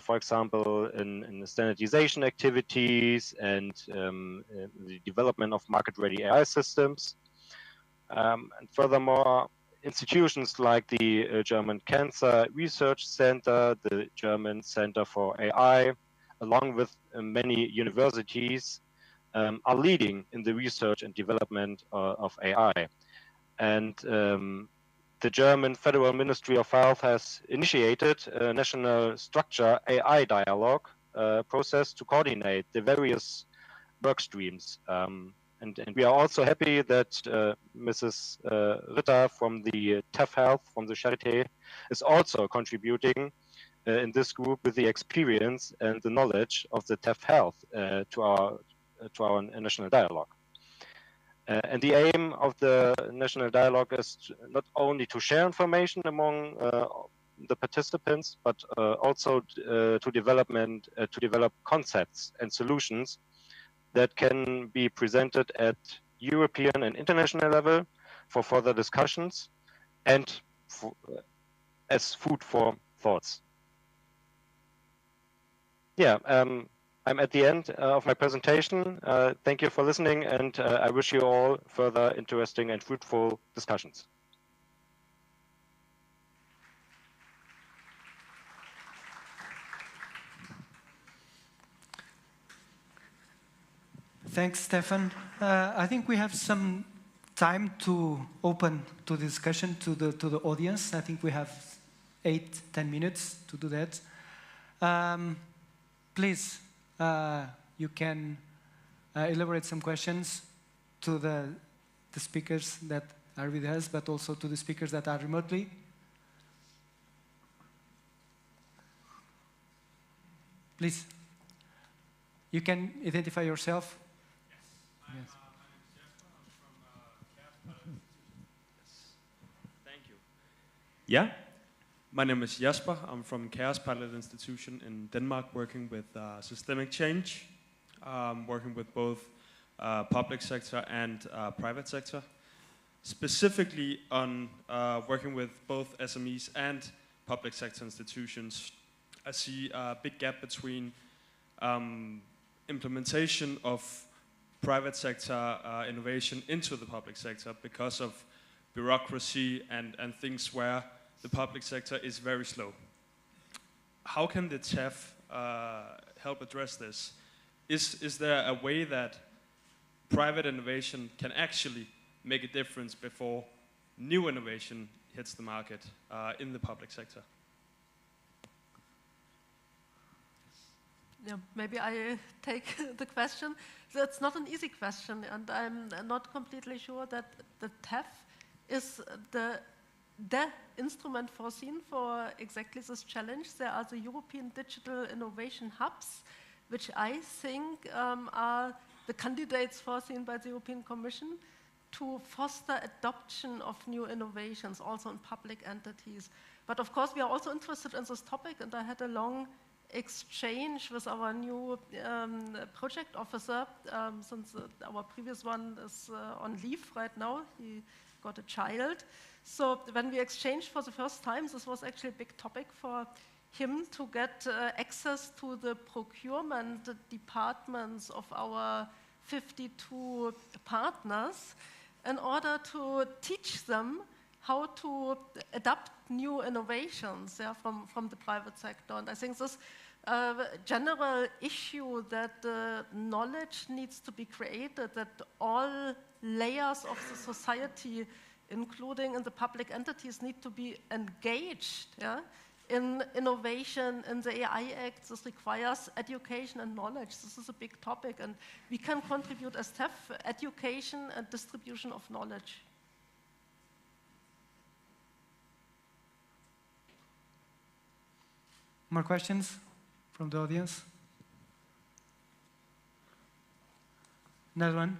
for example, in standardization activities and the development of market-ready AI systems. And furthermore, institutions like the German Cancer Research Center, the German Center for AI, along with many universities, are leading in the research and development of AI. And the German Federal Ministry of Health has initiated a national structure AI dialogue process to coordinate the various work streams. And we are also happy that Mrs. Ritter from the TEF-Health, from the Charité, is also contributing in this group with the experience and the knowledge of the TEF-Health to our national dialogue. And the aim of the national dialogue is not only to share information among the participants, but also to develop concepts and solutions that can be presented at European and international level for further discussions and as food for thoughts. Yeah, I'm at the end of my presentation. Thank you for listening, and I wish you all further interesting and fruitful discussions. Thanks, Stefan. I think we have some time to open to discussion to the audience. I think we have 8-10 minutes to do that. Please, you can elaborate some questions to the speakers that are with us, but also to the speakers that are remotely. Please, you can identify yourself. Yes. Thank you. Yeah, my name is Jesper. I'm from 𝗵𝗲𝗶𝗁𝗍 Institution in Denmark, working with systemic change, working with both public sector and private sector. Specifically on working with both SMEs and public sector institutions, I see a big gap between implementation of private sector innovation into the public sector because of bureaucracy and things where the public sector is very slow. How can the TEF help address this? Is there a way that private innovation can actually make a difference before new innovation hits the market in the public sector? Yeah, maybe I take the question. So it's not an easy question, and I'm not completely sure that the TEF is the instrument foreseen for exactly this challenge. There are the European Digital Innovation Hubs, which I think are the candidates foreseen by the European Commission to foster adoption of new innovations, also in public entities. But of course, we are also interested in this topic, and I had a long exchange with our new project officer, since our previous one is on leave right now. He got a child. So when we exchanged for the first time, this was actually a big topic for him to get access to the procurement departments of our 52 partners in order to teach them how to adapt new innovations, yeah, from the private sector. And I think this general issue that knowledge needs to be created, that all layers of the society, including in the public entities, need to be engaged, yeah, in innovation, in the AI Act. This requires education and knowledge. This is a big topic, and we can contribute as TEF, education and distribution of knowledge. More questions from the audience? Another one?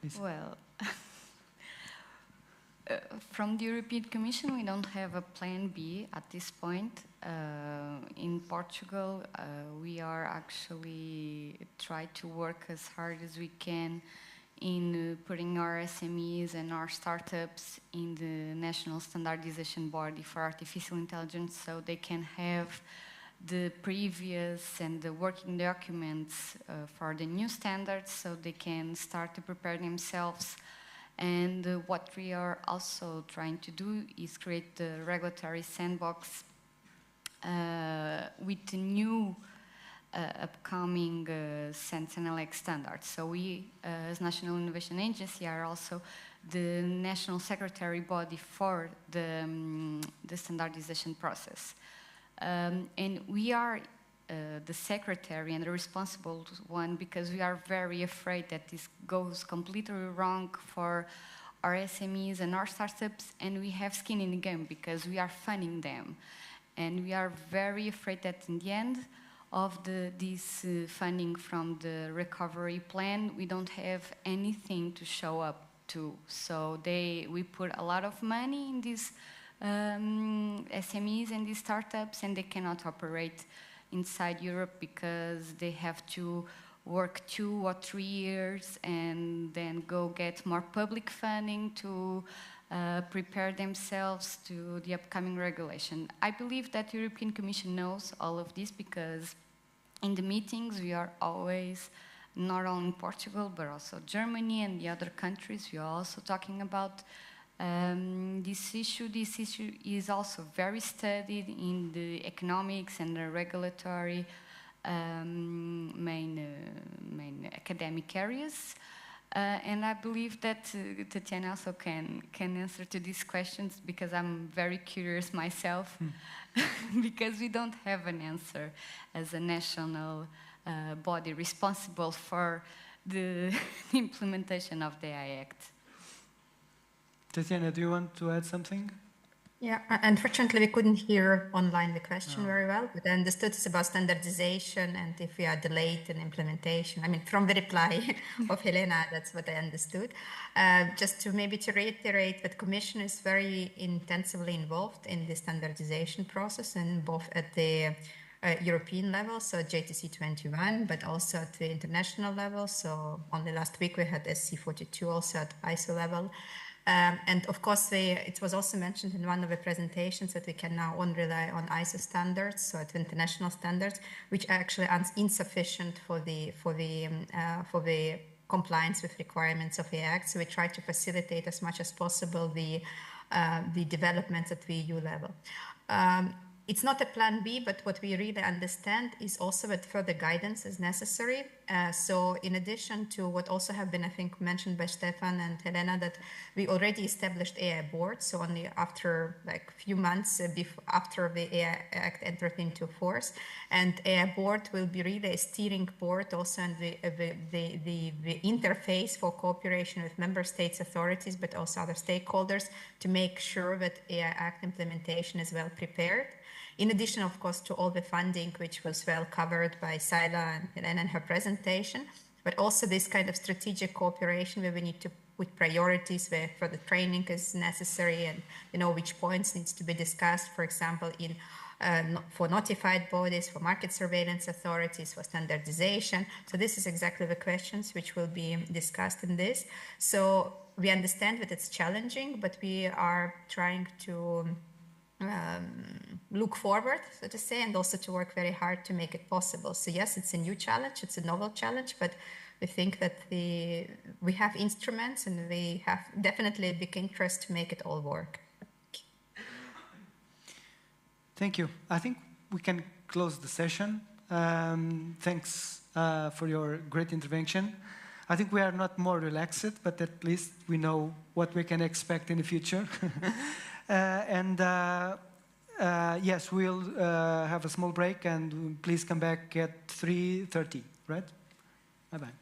please. Well, from the European Commission, we don't have a plan B at this point. In Portugal, we are actually try to work as hard as we can in putting our SMEs and our startups in the National Standardization Body for Artificial Intelligence, so they can have the previous and the working documents for the new standards, so they can start to prepare themselves. And what we are also trying to do is create the regulatory sandbox with the new upcoming Sentinel-X standards. So we, as National Innovation Agency, are also the national secretary body for the standardization process. And we are the secretary and the responsible one because we are very afraid that this goes completely wrong for our SMEs and our startups, and we have skin in the game because we are funding them. And we are very afraid that in the end of this funding from the recovery plan, we don't have anything to show up to. So we put a lot of money in these SMEs and these startups, and they cannot operate inside Europe because they have to work 2 or 3 years and then go get more public funding to prepare themselves to the upcoming regulation. I believe that the European Commission knows all of this because in the meetings we are always, not only in Portugal, but also Germany and the other countries, we are also talking about this issue. This issue is also very studied in the economics and the regulatory main academic areas. And I believe that Tatiana also can answer to these questions because I'm very curious myself because we don't have an answer as a national body responsible for the implementation of the AI Act. Tatiana, do you want to add something? Yeah, unfortunately, we couldn't hear online the question very well, but I understood it's about standardization and if we are delayed in implementation. I mean, from the reply of Helena, that's what I understood. Just to reiterate that Commission is very intensively involved in the standardization process, and both at the European level, so JTC 21, but also at the international level. So only last week we had SC 42 also at ISO level. And of course, it was also mentioned in one of the presentations that we can now only rely on ISO standards, so at international standards, which are actually insufficient for the compliance with requirements of the Act. So we try to facilitate as much as possible the developments at the EU level. It's not a plan B, but what we really understand is also that further guidance is necessary. So in addition to what also have been, I think, mentioned by Stefan and Helena, that we already established AI board. So only after like a few months after the AI Act entered into force. And AI board will be really a steering board also, and the interface for cooperation with member states authorities, but also other stakeholders to make sure that AI Act implementation is well prepared. In addition, of course, to all the funding, which was well covered by Saila and Helena in her presentation, but also this kind of strategic cooperation where we need to put priorities where further training is necessary and, which points needs to be discussed, for example, for notified bodies, for market surveillance authorities, for standardization. So this is exactly the questions which will be discussed in this. So we understand that it's challenging, but we are trying to look forward, so to say, and also to work very hard to make it possible. So yes, it's a new challenge, it's a novel challenge, but we think that we have instruments and we have definitely a big interest to make it all work. Thank you. I think we can close the session. Thanks for your great intervention. I think we are not more relaxed, but at least we know what we can expect in the future. Yes, we'll have a small break, and please come back at 3:30, right? Bye-bye.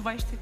vais ter...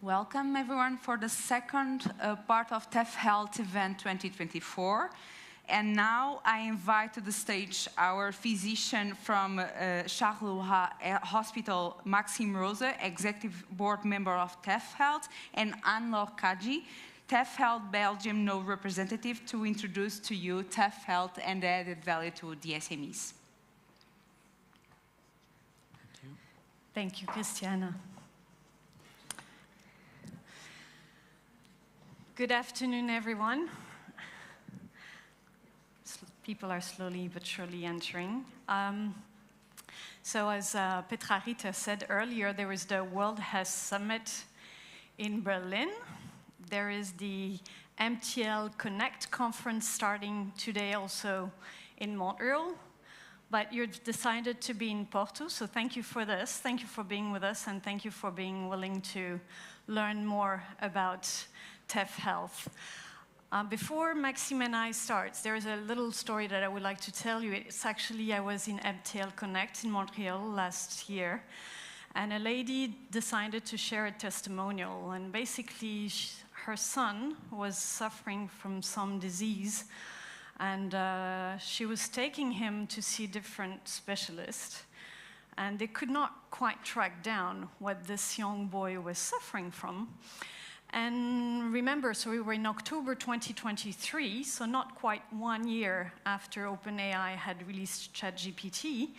Welcome everyone for the second part of TEF-Health Event 2024. And now I invite to the stage our physician from Charleroi Hospital, 𝗵𝗲𝗹𝗁𝗲𝗍𝗂, Executive Board Member of TEF-Health, and 𝗵𝗲𝗍𝗂𝗍𝗍𝗂, TEF-Health Belgium No representative, to introduce to you TEF-Health and the added value to the SMEs. Thank you, Christiana. Good afternoon, everyone. People are slowly but surely entering. So as 𝗵𝗲𝗍𝗶𝗁𝗲𝗃 said earlier, there is the World Health Summit in Berlin. There is the MTL Connect conference starting today also in Montreal. But you've decided to be in Porto, so thank you for this. Thank you for being with us, and thank you for being willing to learn more about TEF-Health. Before Maxime and I start, there is a little story that I would like to tell you. It's actually, I was in MTL Connect in Montreal last year, and a lady decided to share a testimonial. And basically, her son was suffering from some disease, and she was taking him to see different specialists. And they could not quite track down what this young boy was suffering from. And remember, so we were in October 2023, so not quite 1 year after OpenAI had released ChatGPT.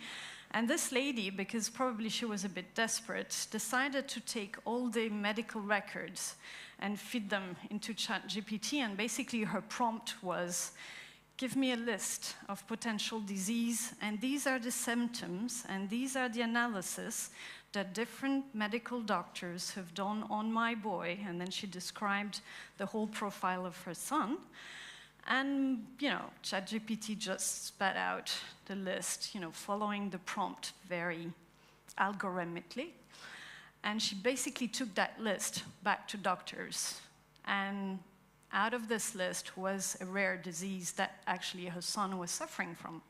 And this lady, because probably she was a bit desperate, decided to take all the medical records and feed them into ChatGPT. And basically her prompt was, give me a list of potential disease, and these are the symptoms, and these are the analysis that different medical doctors have done on my boy. And then she described the whole profile of her son. And, you know, ChatGPT just spat out the list, you know, following the prompt very algorithmically. And she basically took that list back to doctors. And out of this list was a rare disease that actually her son was suffering from.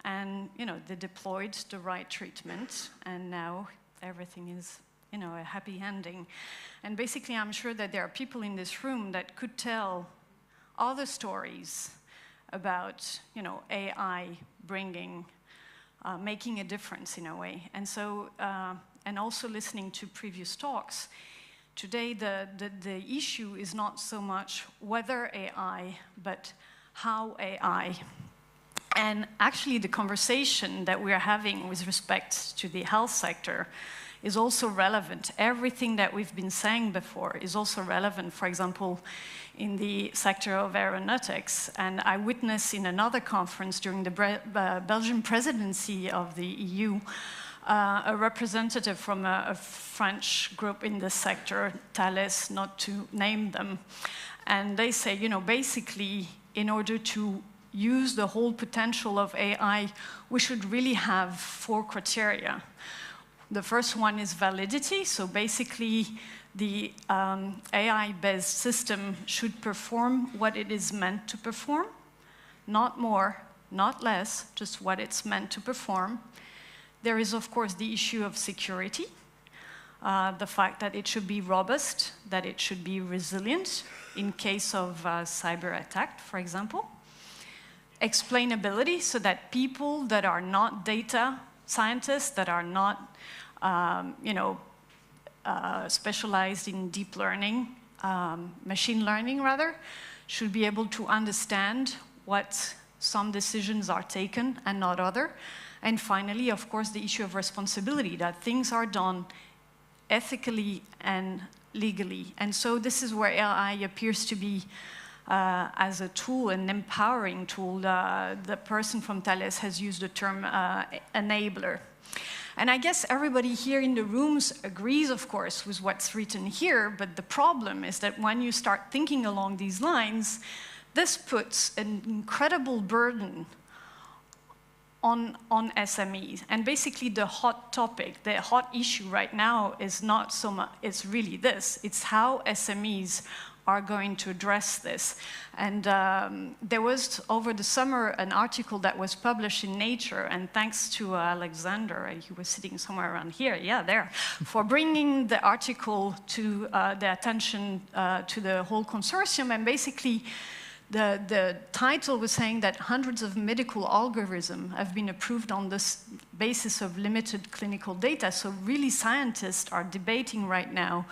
And, you know, they deployed the right treatment, and now everything is, you know, a happy ending. And basically, I'm sure that there are people in this room that could tell other stories about, you know, AI bringing, making a difference in a way. And so, and also listening to previous talks, today the issue is not so much whether AI, but how AI. And actually the conversation that we are having with respect to the health sector is also relevant. Everything that we've been saying before is also relevant, for example, in the sector of aeronautics. And I witnessed in another conference during the Belgian presidency of the EU, a representative from a French group in the sector, Thales, not to name them. And they say, you know, basically, in order to use the whole potential of AI, we should really have 4 criteria. The first one is validity. So basically, the AI-based system should perform what it is meant to perform, not more, not less, just what it's meant to perform. There is, of course, the issue of security, the fact that it should be robust, that it should be resilient in case of cyber attack, for example. Explainability, so that people that are not data scientists, that are not you know, specialized in deep learning, machine learning rather, should be able to understand what some decisions are taken and not other. And finally, of course, the issue of responsibility, that things are done ethically and legally. And so this is where AI appears to be as a tool, an empowering tool. The person from Thales has used the term enabler. And I guess everybody here in the rooms agrees, of course, with what's written here, but the problem is that when you start thinking along these lines, this puts an incredible burden on SMEs. And basically the hot topic, the hot issue right now is not so much, it's really this, it's how SMEs are going to address this. And there was, over the summer, an article that was published in Nature, and thanks to Alexander, he was sitting somewhere around here, yeah, there, for bringing the article to the attention to the whole consortium. And basically, the title was saying that hundreds of medical algorithms have been approved on this basis of limited clinical data. So really, scientists are debating right now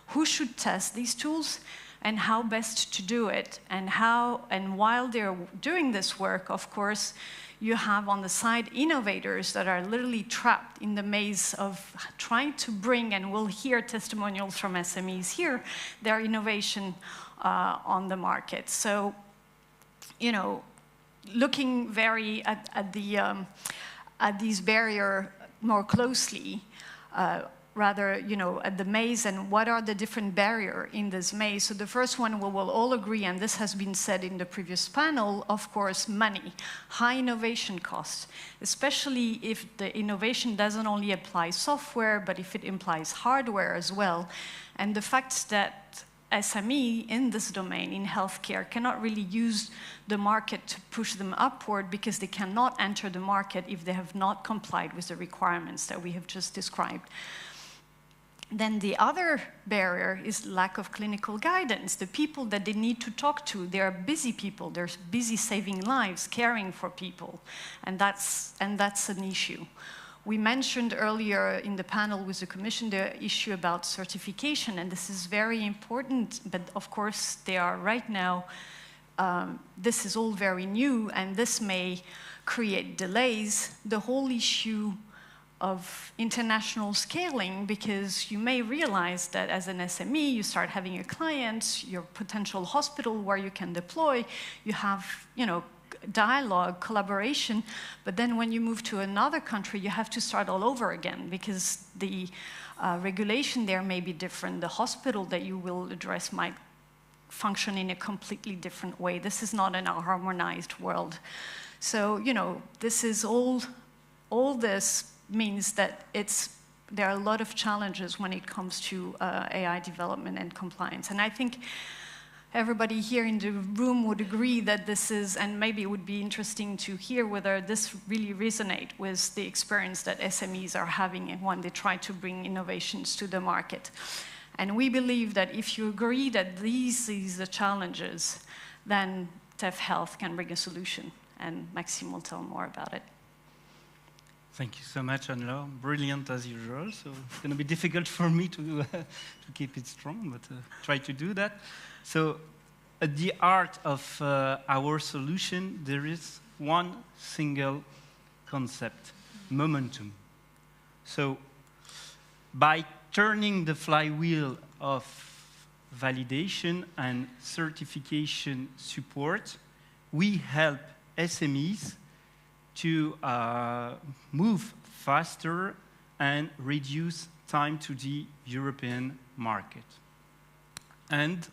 who should test these tools and how best to do it, and while they're doing this work, of course, you have on the side innovators that are literally trapped in the maze of trying to bring, and we'll hear testimonials from SMEs here, their innovation on the market. So, you know, looking very at these barriers more closely, rather, you know, at the maze and what are the different barriers in this maze. So the first one we will all agree, and this has been said in the previous panel, of course, money, high innovation costs, especially if the innovation doesn't only apply software, but if it implies hardware as well. And the fact that SME in this domain, in healthcare, cannot really use the market to push them upward because they cannot enter the market if they have not complied with the requirements that we have just described. Then the other barrier is lack of clinical guidance. The people that they need to talk to, they are busy people. They're busy saving lives, caring for people, and that's an issue. We mentioned earlier in the panel with the Commission the issue about certification, and this is very important, but of course they are right now, this is all very new, and this may create delays. The whole issue of international scaling, because you may realize that as an SME, you start having a client, your potential hospital where you can deploy, you have, you know, dialogue, collaboration, but then when you move to another country, you have to start all over again because the regulation there may be different. The hospital that you will address might function in a completely different way. This is not in a harmonized world. So, you know, this is all this means that there are a lot of challenges when it comes to AI development and compliance. And I think everybody here in the room would agree that this is, and maybe it would be interesting to hear whether this really resonates with the experience that SMEs are having when they try to bring innovations to the market. And we believe that if you agree that these are the challenges, then TEF-Health can bring a solution. And Maxime will tell more about it. Thank you so much, Anne-Laure. Brilliant as usual. So it's going to be difficult for me to keep it strong, but try to do that. So at the heart of our solution, there is one single concept, momentum. So by turning the flywheel of validation and certification support, we help SMEs to move faster and reduce time to the European market. And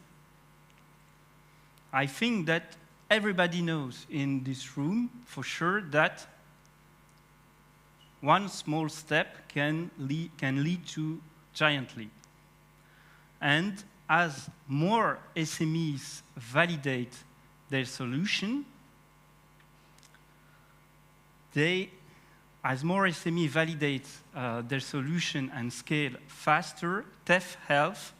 I think that everybody knows in this room for sure that one small step can lead to giant leap. And as more SMEs validate their solution, as more SME validate their solution and scale faster, TEF-Health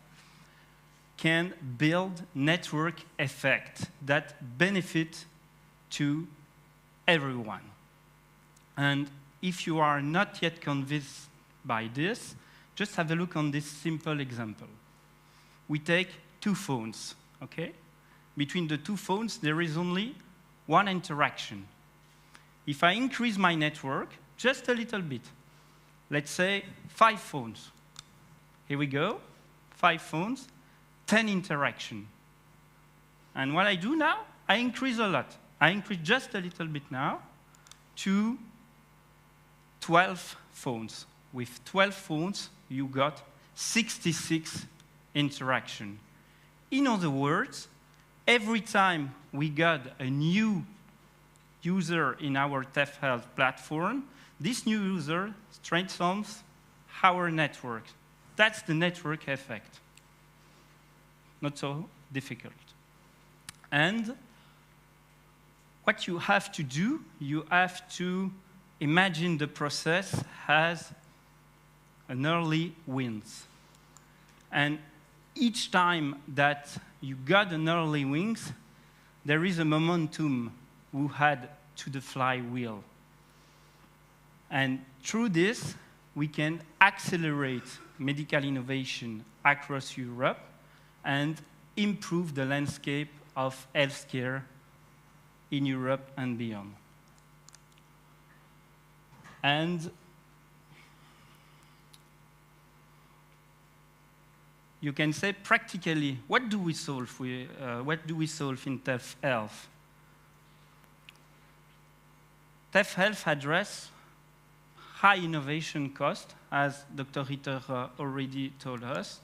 can build network effect that benefit to everyone. And if you are not yet convinced by this, just have a look on this simple example. We take two phones, okay? Between the two phones, there is only one interaction. If I increase my network just a little bit, let's say 5 phones. Here we go, 5 phones, 10 interaction. And what I do now, I increase a lot. I increase just a little bit now to 12 phones. With 12 phones, you got 66 interaction. In other words, every time we got a new user in our TEF-Health platform, this new user strengthens our network. That's the network effect. Not so difficult. And what you have to do, you have to imagine the process as an early wins. And each time that you got an early wins, there is a momentum we add to the flywheel. And through this, we can accelerate medical innovation across Europe and improve the landscape of healthcare in Europe and beyond. And you can say practically, what do we solve in TEF-Health? TEF-Health address high innovation cost, as Dr. Ridder already told us,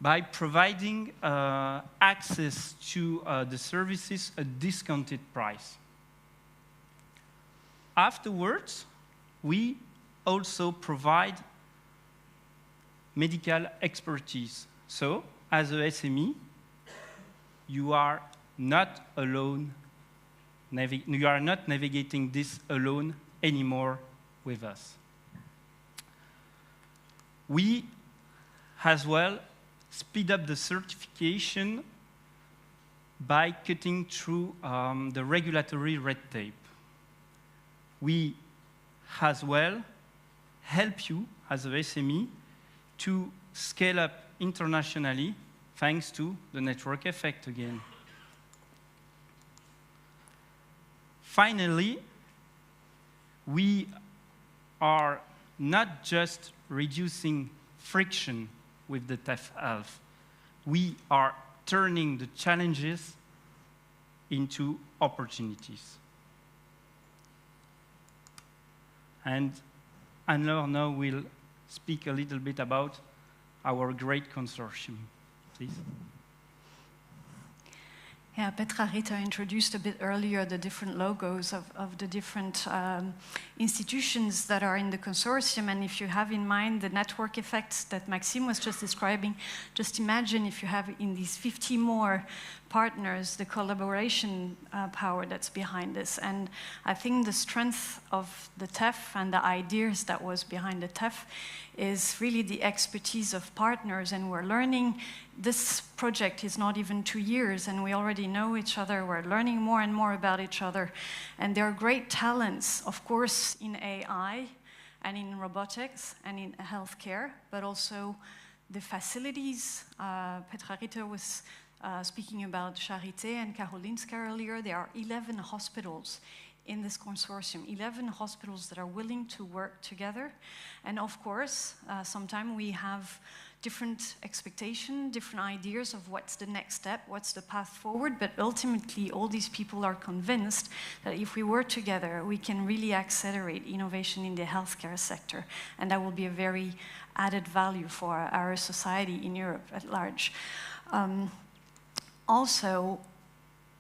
by providing access to the services at discounted price. Afterwards, we also provide medical expertise. So, as a SME, you are not alone. You are not navigating this alone anymore with us. We, as well, speed up the certification by cutting through the regulatory red tape. We, as well, help you, as a SME, to scale up internationally thanks to the network effect again. Finally, we are not just reducing friction with the TEF-Health. We are turning the challenges into opportunities. And Anne-Laure now will speak a little bit about our great consortium. Please. Yeah, 𝗵𝗲𝗍𝗫 introduced a bit earlier the different logos of the different institutions that are in the consortium. And if you have in mind the network effects that Maxime was just describing, just imagine if you have in these 50 more partners, the collaboration power that's behind this. And I think the strength of the TEF and the ideas that was behind the TEF is really the expertise of partners, and we're learning. This project is not even 2 years, and we already know each other. We're learning more and more about each other. And there are great talents, of course, in AI and in robotics and in healthcare, but also the facilities. 𝗵𝗲𝗃𝗍𝗃 was speaking about Charité and Karolinska earlier. There are 11 hospitals in this consortium, 11 hospitals that are willing to work together. And of course, sometimes we have different expectations, different ideas of what's the next step, what's the path forward, but ultimately all these people are convinced that if we work together, we can really accelerate innovation in the healthcare sector, and that will be a very added value for our society in Europe at large. Also,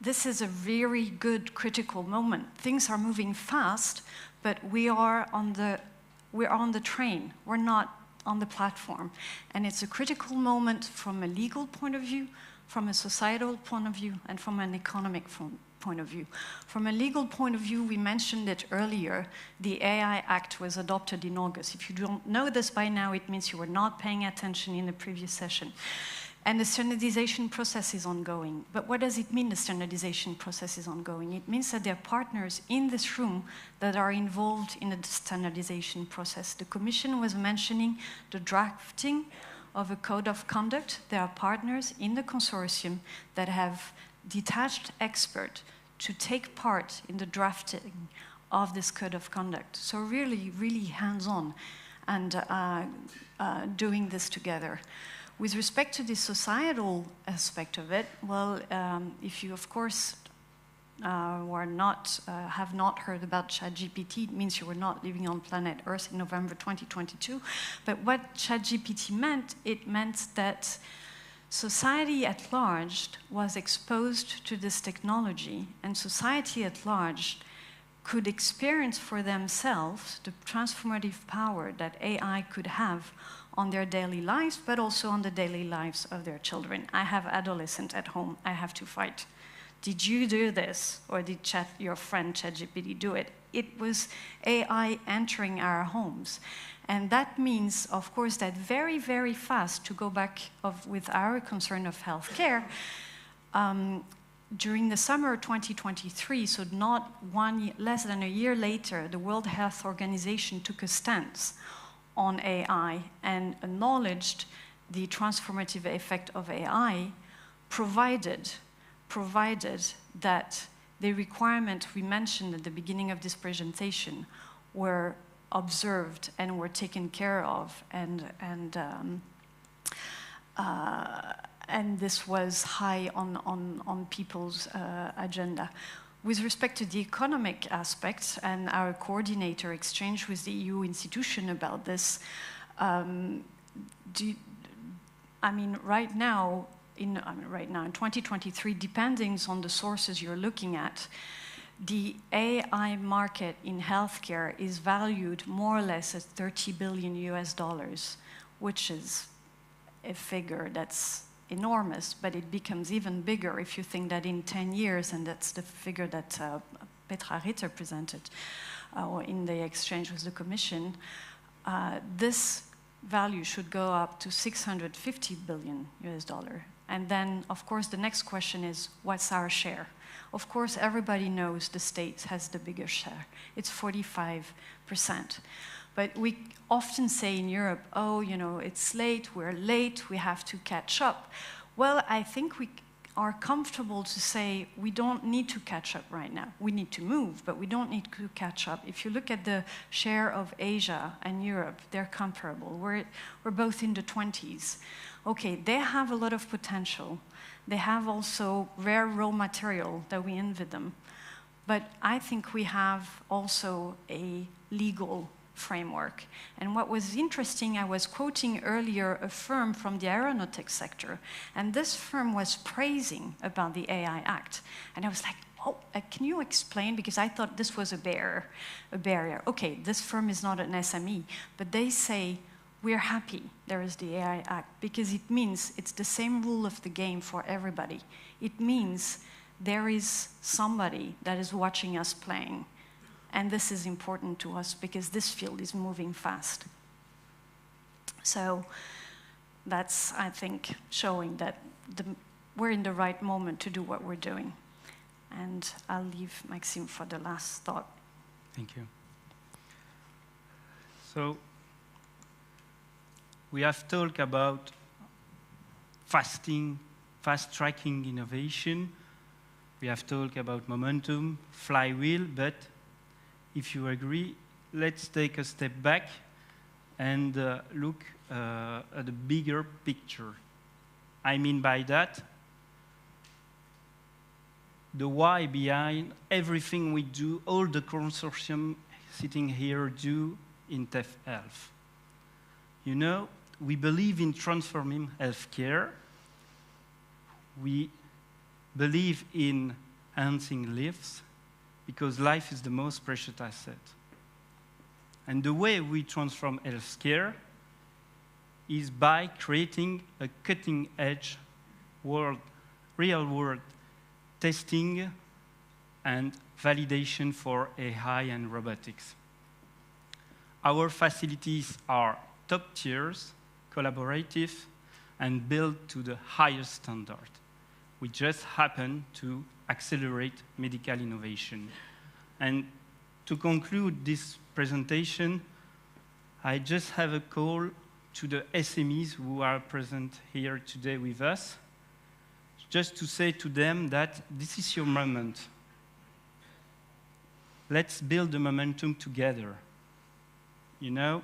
this is a very good critical moment. Things are moving fast, but we are on the train. We're not on the platform. And it's a critical moment from a legal point of view, from a societal point of view, and from an economic point of view. From a legal point of view, we mentioned it earlier, the AI Act was adopted in August. If you don't know this by now, it means you were not paying attention in the previous session. And the standardization process is ongoing. But what does it mean, the standardization process is ongoing? It means that there are partners in this room that are involved in the standardization process. The Commission was mentioning the drafting of a code of conduct. There are partners in the consortium that have detached experts to take part in the drafting of this code of conduct. So really, really hands-on and doing this together. With respect to the societal aspect of it, well, if you, of course, have not heard about ChatGPT, it means you were not living on planet Earth in November 2022. But what ChatGPT meant, it meant that society at large was exposed to this technology, and society at large could experience for themselves the transformative power that AI could have on their daily lives, but also on the daily lives of their children. I have adolescents at home. I have to fight. Did you do this? Or did your friend ChatGPT do it? It was AI entering our homes. And that means, of course, that very, very fast, to go back with our concern of healthcare, during the summer of 2023, so not less than a year later, the World Health Organization took a stance on AI and acknowledged the transformative effect of AI, provided that the requirements we mentioned at the beginning of this presentation were observed and were taken care of, and this was high on people's agenda. With respect to the economic aspects and our coordinator exchange with the EU institution about this, right now in 2023, depending on the sources you're looking at, the AI market in healthcare is valued more or less at $30 billion, which is a figure that's enormous, but it becomes even bigger if you think that in 10 years, and that's the figure that 𝗵𝗲𝗃𝗍𝗃 presented in the exchange with the Commission, this value should go up to $650 billion. And then, of course, the next question is, what's our share? Of course, everybody knows the state has the bigger share. It's 45%. But we often say in Europe, oh, it's late, we're late, we have to catch up. Well, I think we are comfortable to say we don't need to catch up right now. We need to move, but we don't need to catch up. If you look at the share of Asia and Europe, they're comparable. We're both in the 20s. Okay, they have a lot of potential. They have also rare raw material that we envy them. But I think we have also a legal framework. And what was interesting, I was quoting earlier a firm from the aeronautics sector, and this firm was praising about the AI Act. And I was like, oh, can you explain? Because I thought this was a barrier. Okay, this firm is not an SME, but they say we're happy there is the AI Act, because it means it's the same rule of the game for everybody. It means there is somebody that is watching us playing. And this is important to us because this field is moving fast. So that's, I think, showing that we're in the right moment to do what we're doing. And I'll leave Maxime for the last thought. Thank you. So we have talked about fast-tracking innovation. We have talked about momentum, flywheel, but if you agree, let's take a step back and look at the bigger picture. I mean by that, the why behind everything we do, all the consortium sitting here do in TEF-Health. You know, we believe in transforming healthcare. We believe in enhancing lives, because life is the most precious asset. And the way we transform healthcare is by creating a cutting-edge real-world testing and validation for AI and robotics. Our facilities are top tiers, collaborative, and built to the highest standard. We just happen to accelerate medical innovation. And to conclude this presentation, I just have a call to the SMEs who are present here today with us, just to say to them that this is your moment. Let's build the momentum together. You know,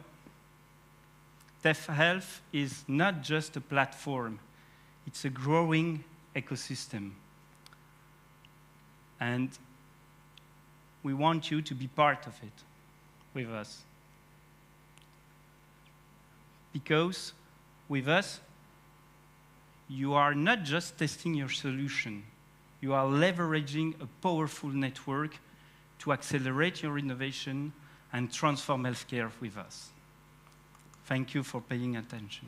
TEF-Health is not just a platform, it's a growing ecosystem. And we want you to be part of it with us. Because with us, you are not just testing your solution, you are leveraging a powerful network to accelerate your innovation and transform healthcare with us. Thank you for paying attention.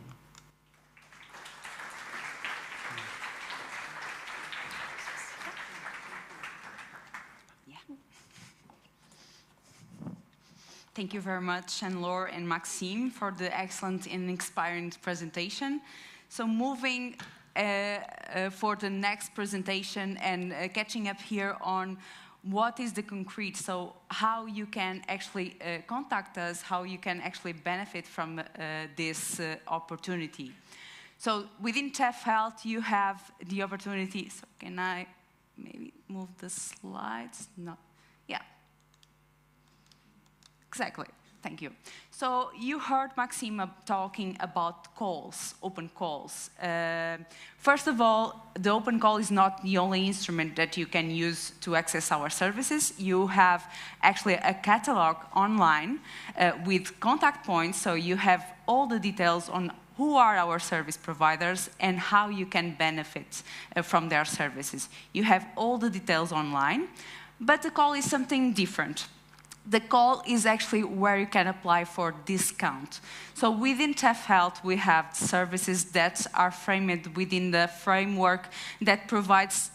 Thank you very much, 𝗲𝘅 and Maxime, for the excellent and inspiring presentation. So moving for the next presentation and catching up here on what is the concrete, so how you can actually contact us, how you can actually benefit from this opportunity. So within TEF-Health, you have the opportunity, so can I maybe move the slides? No, yeah. Exactly, thank you. So you heard Maxime talking about calls, open calls. First of all, the open call is not the only instrument that you can use to access our services. You have actually a catalog online with contact points, so you have all the details on who are our service providers and how you can benefit from their services. You have all the details online, but the call is something different. The call is actually where you can apply for discount. So within TEF-Health, we have services that are framed within the framework that provides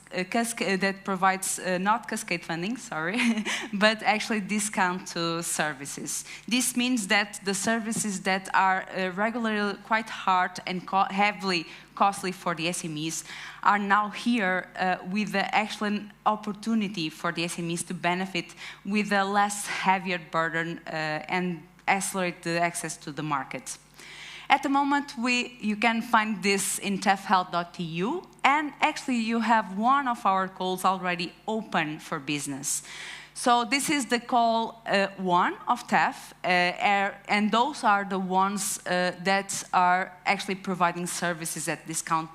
not cascade funding, sorry, but actually discount to services. This means that the services that are regularly quite hard and heavily costly for the SMEs are now here with the excellent opportunity for the SMEs to benefit with a less heavier burden and accelerate the access to the market. At the moment, you can find this in TEF-Health.eu, and actually you have one of our calls already open for business. So this is the call 1 of TEF, and those are the ones that are actually providing services at discount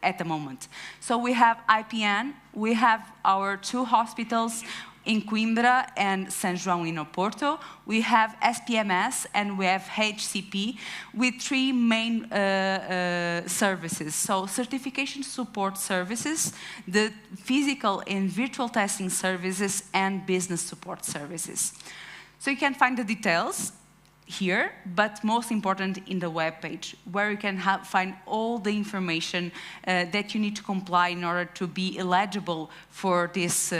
at the moment. So we have IPN, we have our 2 hospitals in Coimbra and São João in Porto. We have SPMS and we have HCP with 3 main services. So certification support services, the physical and virtual testing services, and business support services. So you can find the details. here, but most important in the web page, where you can find all the information that you need to comply in order to be eligible for this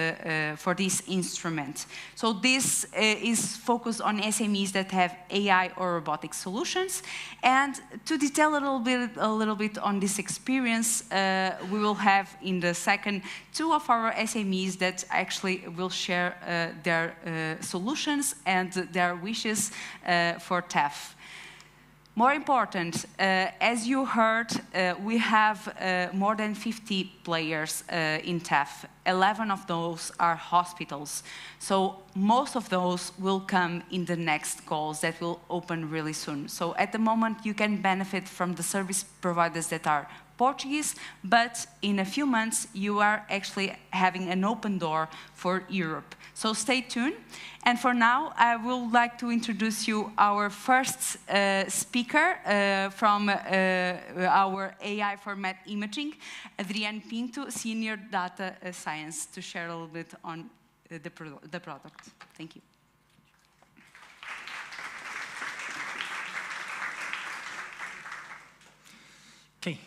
instrument. So this is focused on SMEs that have AI or robotic solutions. And to detail a little bit on this experience, we will have in the second two of our SMEs that actually will share their solutions and their wishes for TEF. More important, as you heard, we have more than 50 players in TEF. 11 of those are hospitals. So most of those will come in the next calls that will open really soon. So at the moment, you can benefit from the service providers that are Portuguese, but in a few months, you are actually having an open door for Europe. So stay tuned. And for now, I would like to introduce you our first speaker from our AI for Med Imaging, 𝗲𝘅𝗻𝗻𝗃𝗃, Senior Data Science, to share a little bit on the product. Thank you. Okay.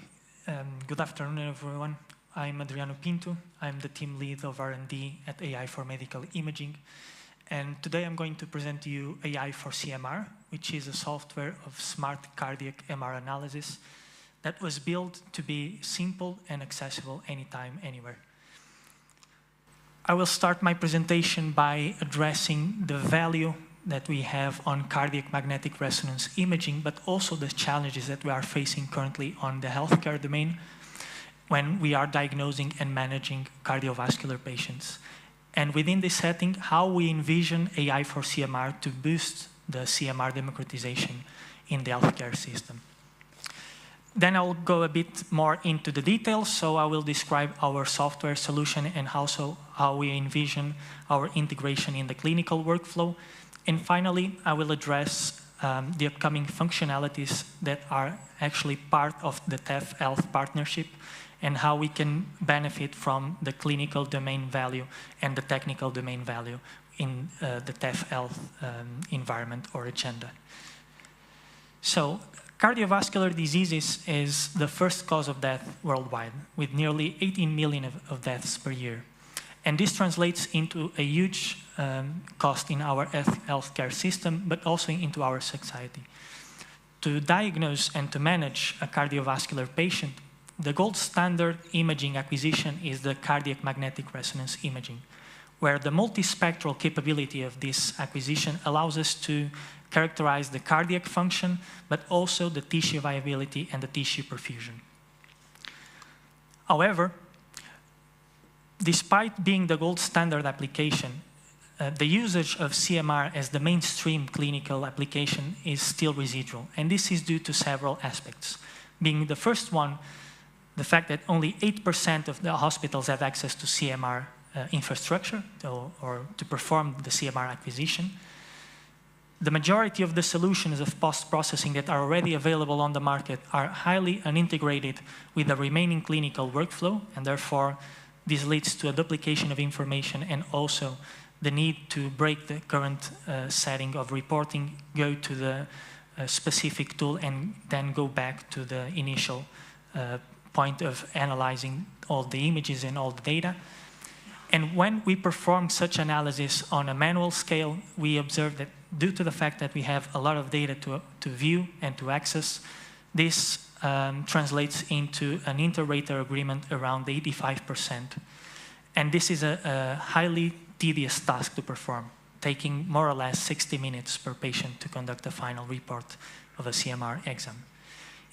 Good afternoon, everyone. I'm 𝗲𝘅𝗻𝗃𝗃. I'm the team lead of R&D at AI for Medical Imaging. And today I'm going to present to you AI for CMR, which is a software of smart cardiac MR analysis that was built to be simple and accessible anytime, anywhere. I will start my presentation by addressing the value that we have on cardiac magnetic resonance imaging, but also the challenges that we are facing currently on the healthcare domain when we are diagnosing and managing cardiovascular patients. And within this setting, how we envision AI for CMR to boost the CMR democratization in the healthcare system. Then I'll go a bit more into the details, so I will describe our software solution and also how we envision our integration in the clinical workflow. And finally, I will address the upcoming functionalities that are actually part of the TEF-Health partnership and how we can benefit from the clinical domain value and the technical domain value in the TEF-Health environment or agenda. So, cardiovascular diseases is the first cause of death worldwide, with nearly 18 million of deaths per year. And this translates into a huge cost in our healthcare system, but also into our society. To diagnose and to manage a cardiovascular patient, the gold standard imaging acquisition is the cardiac magnetic resonance imaging, where the multispectral capability of this acquisition allows us to characterize the cardiac function, but also the tissue viability and the tissue perfusion. However, despite being the gold standard application, the usage of CMR as the mainstream clinical application is still residual, and this is due to several aspects. Being the first one, the fact that only 8% of the hospitals have access to CMR infrastructure or to perform the CMR acquisition. The majority of the solutions of post-processing that are already available on the market are highly unintegrated with the remaining clinical workflow, and therefore this leads to a duplication of information and also the need to break the current setting of reporting, go to the specific tool, and then go back to the initial point of analyzing all the images and all the data. And when we perform such analysis on a manual scale, we observe that due to the fact that we have a lot of data to view and to access, this translates into an inter-rater agreement around 85%. And this is a highly tedious task to perform, taking more or less 60 minutes per patient to conduct a final report of a CMR exam.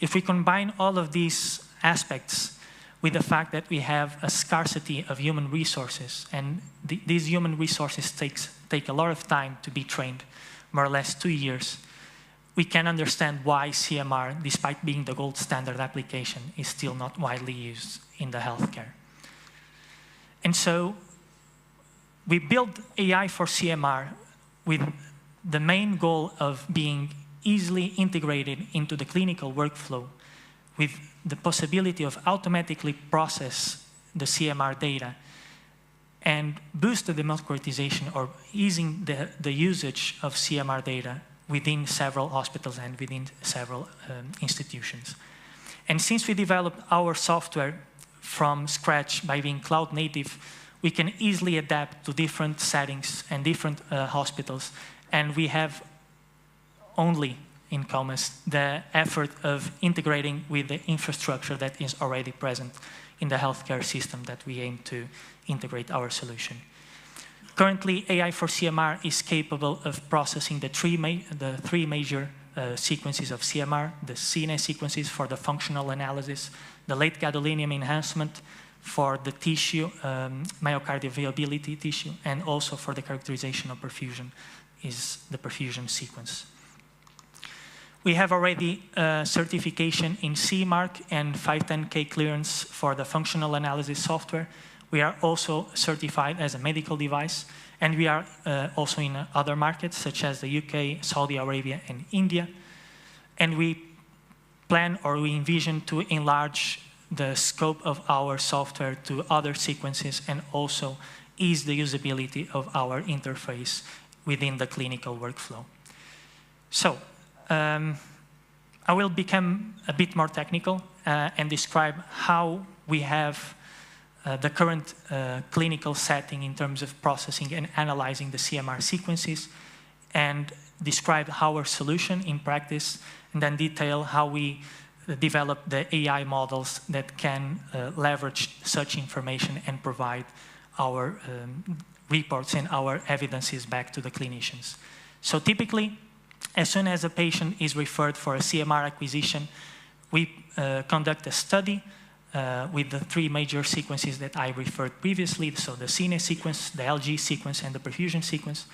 If we combine all of these aspects with the fact that we have a scarcity of human resources, and these human resources take a lot of time to be trained, more or less 2 years, we can understand why CMR, despite being the gold standard application, is still not widely used in the healthcare. And so we built AI for CMR with the main goal of being easily integrated into the clinical workflow, with the possibility of automatically process the CMR data and boost the democratization or easing the usage of CMR data within several hospitals and within several institutions. And since we developed our software from scratch by being cloud native, we can easily adapt to different settings and different hospitals. And we have only in common the effort of integrating with the infrastructure that is already present in the healthcare system that we aim to integrate our solution. Currently, 𝗲𝘃𝗍𝗵 is capable of processing the three major sequences of CMR, the CNS sequences for the functional analysis, the late gadolinium enhancement for the tissue, myocardial viability tissue, and also for the characterization of perfusion is the perfusion sequence. We have already certification in CE mark and 510(k) clearance for the functional analysis software. We are also certified as a medical device, and we are also in other markets such as the UK, Saudi Arabia, and India. And we plan or we envision to enlarge the scope of our software to other sequences and also ease the usability of our interface within the clinical workflow. So, I will become a bit more technical and describe how we have the current clinical setting in terms of processing and analyzing the CMR sequences, and describe our solution in practice, and then detail how we develop the AI models that can leverage such information and provide our reports and our evidences back to the clinicians. So typically, as soon as a patient is referred for a CMR acquisition, we conduct a study with the three major sequences that I referred previously, so the CNS sequence, the LG sequence, and the perfusion sequence.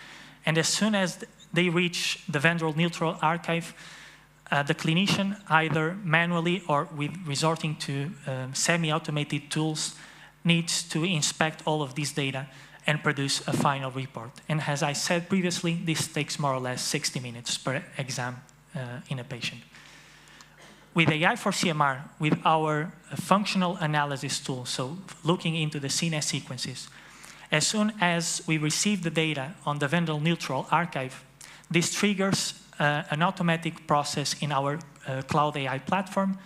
And as soon as they reach the ventral neutral archive, the clinician, either manually or with resorting to semi-automated tools, needs to inspect all of this data and produce a final report. And as I said previously, this takes more or less 60 minutes per exam in a patient. With 𝗲𝘃𝗍𝗵, with our functional analysis tool, so looking into the CNS sequences, as soon as we receive the data on the ventral neutral archive, this triggers an automatic process in our cloud AI platform,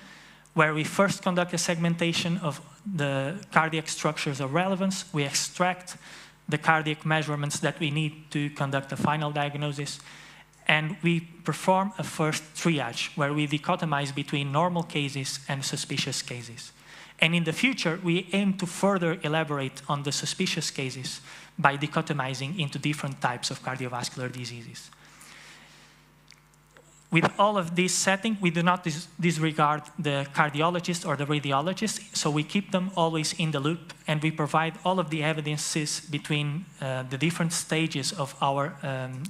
where we first conduct a segmentation of the cardiac structures of relevance. We extract the cardiac measurements that we need to conduct a final diagnosis, and we perform a first triage, where we dichotomize between normal cases and suspicious cases. And in the future, we aim to further elaborate on the suspicious cases by dichotomizing into different types of cardiovascular diseases. With all of this setting, we do not disregard the cardiologist or the radiologist, so we keep them always in the loop, and we provide all of the evidences between the different stages of our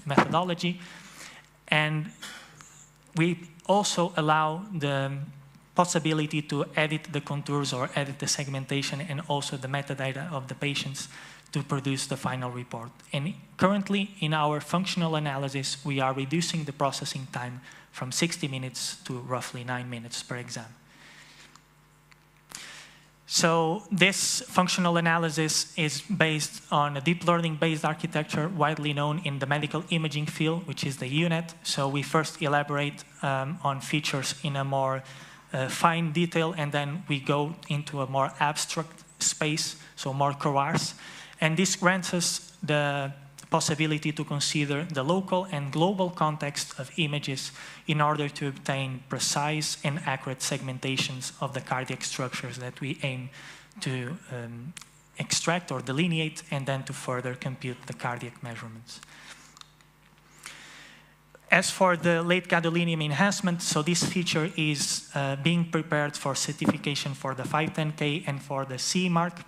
methodology. And we also allow the possibility to edit the contours or edit the segmentation and also the metadata of the patients to produce the final report. And currently, in our functional analysis, we are reducing the processing time from 60 minutes to roughly 9 minutes per exam. So this functional analysis is based on a deep learning-based architecture widely known in the medical imaging field, which is the UNet. So we first elaborate on features in a more fine detail, and then we go into a more abstract space, so more coarse. And this grants us the possibility to consider the local and global context of images in order to obtain precise and accurate segmentations of the cardiac structures that we aim to extract or delineate, and then to further compute the cardiac measurements. As for the late gadolinium enhancement, so this feature is being prepared for certification for the 510(k) and for the CE mark.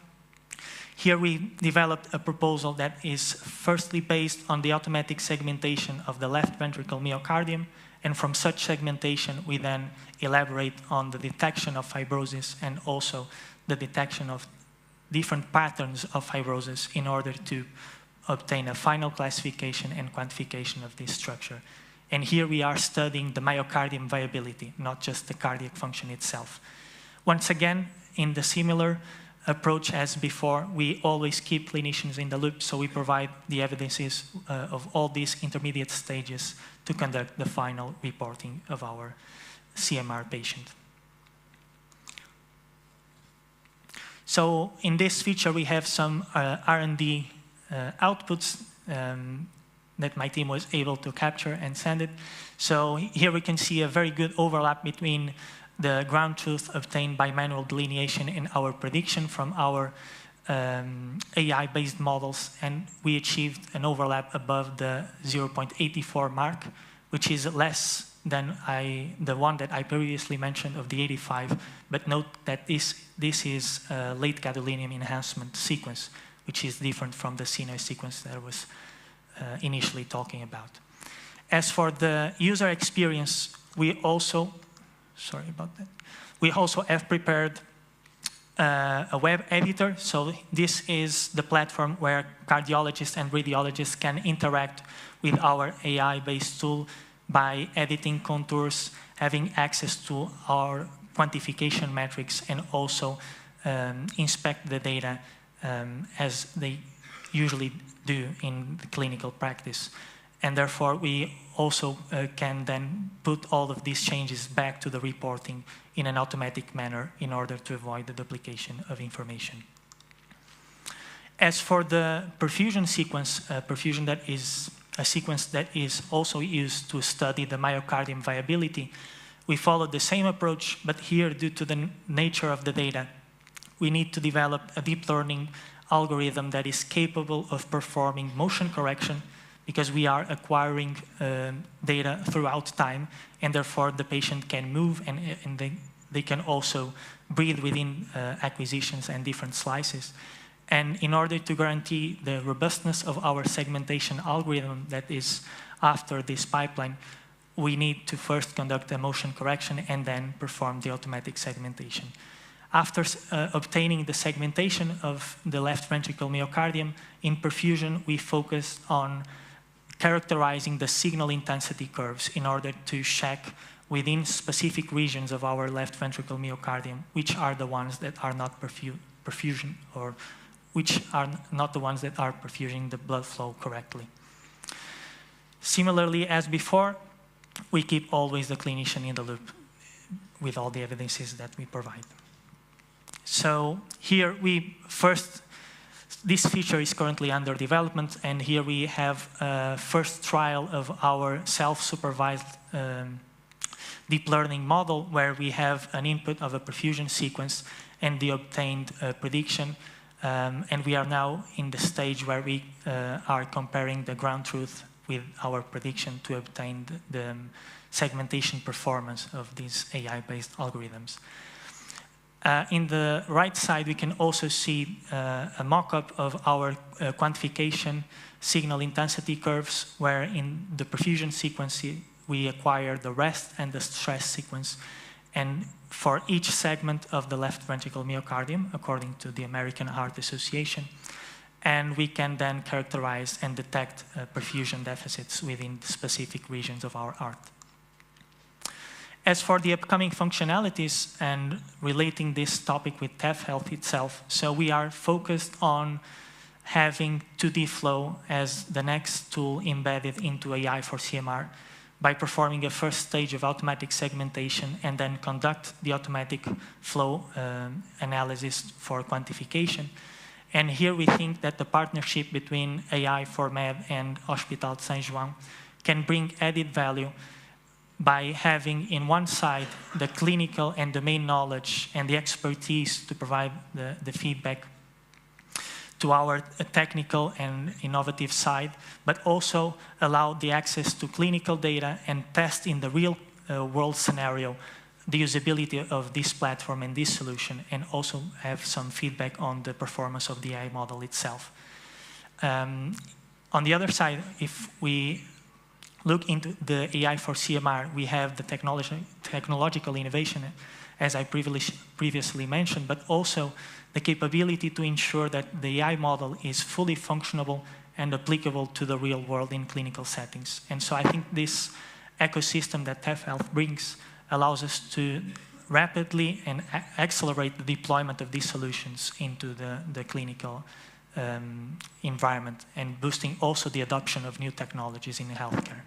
Here we developed a proposal that is firstly based on the automatic segmentation of the left ventricle myocardium, and from such segmentation we then elaborate on the detection of fibrosis and also the detection of different patterns of fibrosis in order to obtain a final classification and quantification of this structure. And here we are studying the myocardium viability, not just the cardiac function itself. Once again, in the similar approach as before. We always keep clinicians in the loop, so we provide the evidences of all these intermediate stages to conduct the final reporting of our CMR patient. So in this feature, we have some R&D outputs that my team was able to capture and send it. So here we can see a very good overlap between the ground truth obtained by manual delineation and our prediction from our AI-based models, and we achieved an overlap above the 0.84 mark, which is less than the one that I previously mentioned of the 85, but note that this is a late gadolinium enhancement sequence, which is different from the CNOS sequence that I was initially talking about. As for the user experience, we also have prepared a web editor. So this is the platform where cardiologists and radiologists can interact with our AI-based tool by editing contours, having access to our quantification metrics, and also inspect the data as they usually do in the clinical practice. And therefore, we also can then put all of these changes back to the reporting in an automatic manner in order to avoid the duplication of information. As for the perfusion sequence, perfusion that is a sequence that is also used to study the myocardium viability, we follow the same approach, but here, due to the nature of the data, we need to develop a deep learning algorithm that is capable of performing motion correction, because we are acquiring data throughout time, and therefore the patient can move and they can also breathe within acquisitions and different slices. And in order to guarantee the robustness of our segmentation algorithm that is after this pipeline, we need to first conduct a motion correction and then perform the automatic segmentation. After obtaining the segmentation of the left ventricle myocardium, in perfusion, we focus on characterizing the signal intensity curves in order to check within specific regions of our left ventricle myocardium which are the ones that are not perfusion, or which are not the ones that are perfusing the blood flow correctly. Similarly, as before, we keep always the clinician in the loop with all the evidences that we provide. So here this feature is currently under development, and here we have a first trial of our self-supervised deep learning model, where we have an input of a perfusion sequence and the obtained prediction. And we are now in the stage where we are comparing the ground truth with our prediction to obtain the segmentation performance of these AI-based algorithms. In the right side, we can also see a mock-up of our quantification signal intensity curves, where in the perfusion sequence, we acquire the rest and the stress sequence. And for each segment of the left ventricle myocardium, according to the American Heart Association, and we can then characterize and detect perfusion deficits within specific regions of our heart. As for the upcoming functionalities and relating this topic with TEF-Health itself, so we are focused on having 2D flow as the next tool embedded into AI for CMR by performing a first stage of automatic segmentation and then conduct the automatic flow analysis for quantification. And here we think that the partnership between AI4Med and Hospital de Saint-João can bring added value by having in one side the clinical and domain knowledge and the expertise to provide the feedback to our technical and innovative side, but also allow the access to clinical data and test in the real world scenario the usability of this platform and this solution, and also have some feedback on the performance of the AI model itself. On the other side, if we look into the AI for CMR, we have the technological innovation, as I previously mentioned, but also the capability to ensure that the AI model is fully functionable and applicable to the real world in clinical settings. And so I think this ecosystem that TEF-Health brings allows us to rapidly and accelerate the deployment of these solutions into the clinical environment, and boosting also the adoption of new technologies in healthcare.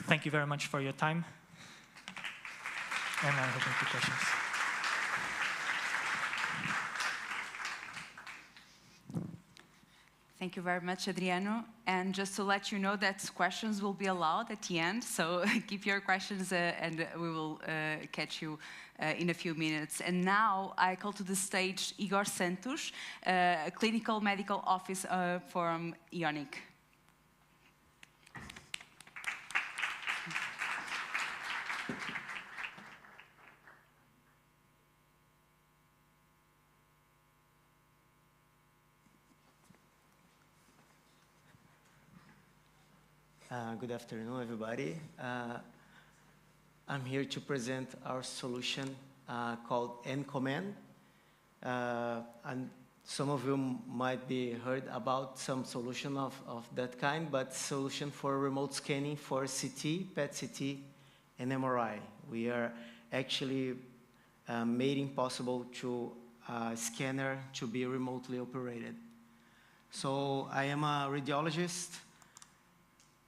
Thank you very much for your time, and I'm open to questions. Thank you very much, Adriano. And just to let you know that questions will be allowed at the end, so keep your questions and we will catch you in a few minutes. And now I call to the stage 𝗲𝘅𝗽𝗲𝗿𝗂𝗁, a clinical medical officer from Ionic. Good afternoon, everybody. I'm here to present our solution called 𝗵𝗲𝗶𝗀𝗀. And some of you might be heard about some solution of that kind, but solution for remote scanning for CT, PET-CT, and MRI. We are actually making possible to scanner to be remotely operated. So I am a radiologist.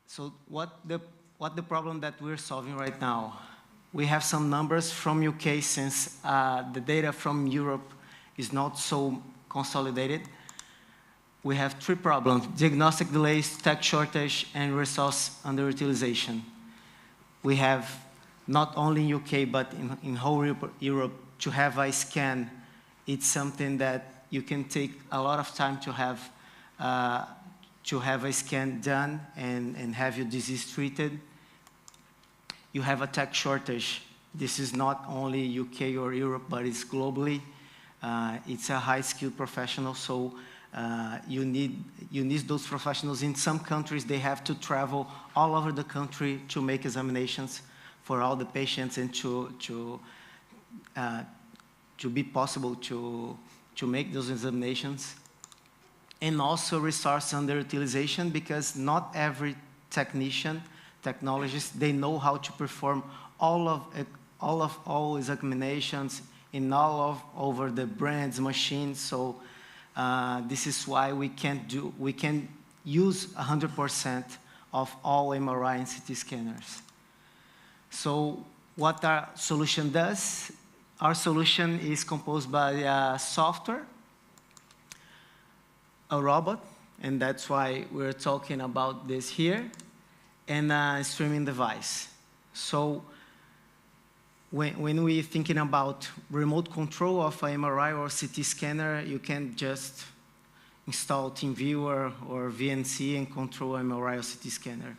So what the problem that we're solving right now? We have some numbers from UK, since the data from Europe is not so consolidated. We have 3 problems: diagnostic delays, tech shortage, and resource underutilization. We have not only in UK, but in whole Europe, to have a scan, it's something that you can take a lot of time to have a scan done and have your disease treated. You have a tech shortage. This is not only UK or Europe, but it's globally. It's a high-skilled professional, so you need those professionals. In some countries, they have to travel all over the country to make examinations for all the patients, and to be possible to make those examinations. And also resource underutilization, because not every technologist, they know how to perform all examinations in over the brands, machines. So this is why we can use 100% of all MRI and CT scanners. So what our solution does? Our solution is composed by a software, a robot, and that's why we're talking about this here, and a streaming device. So when we're thinking about remote control of an MRI or CT scanner, you can just install TeamViewer or VNC and control MRI or CT scanner.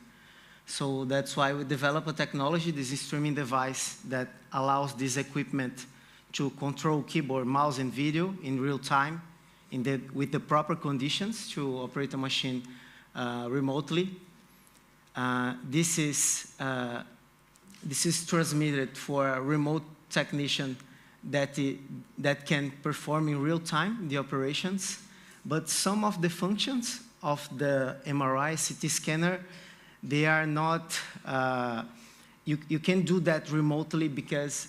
So that's why we developed a technology, this streaming device, that allows this equipment to control keyboard, mouse, and video in real time, with the proper conditions to operate a machine remotely. This is transmitted for a remote technician that can perform in real time the operations. But some of the functions of the MRI, CT scanner, they are not, you can do that remotely, because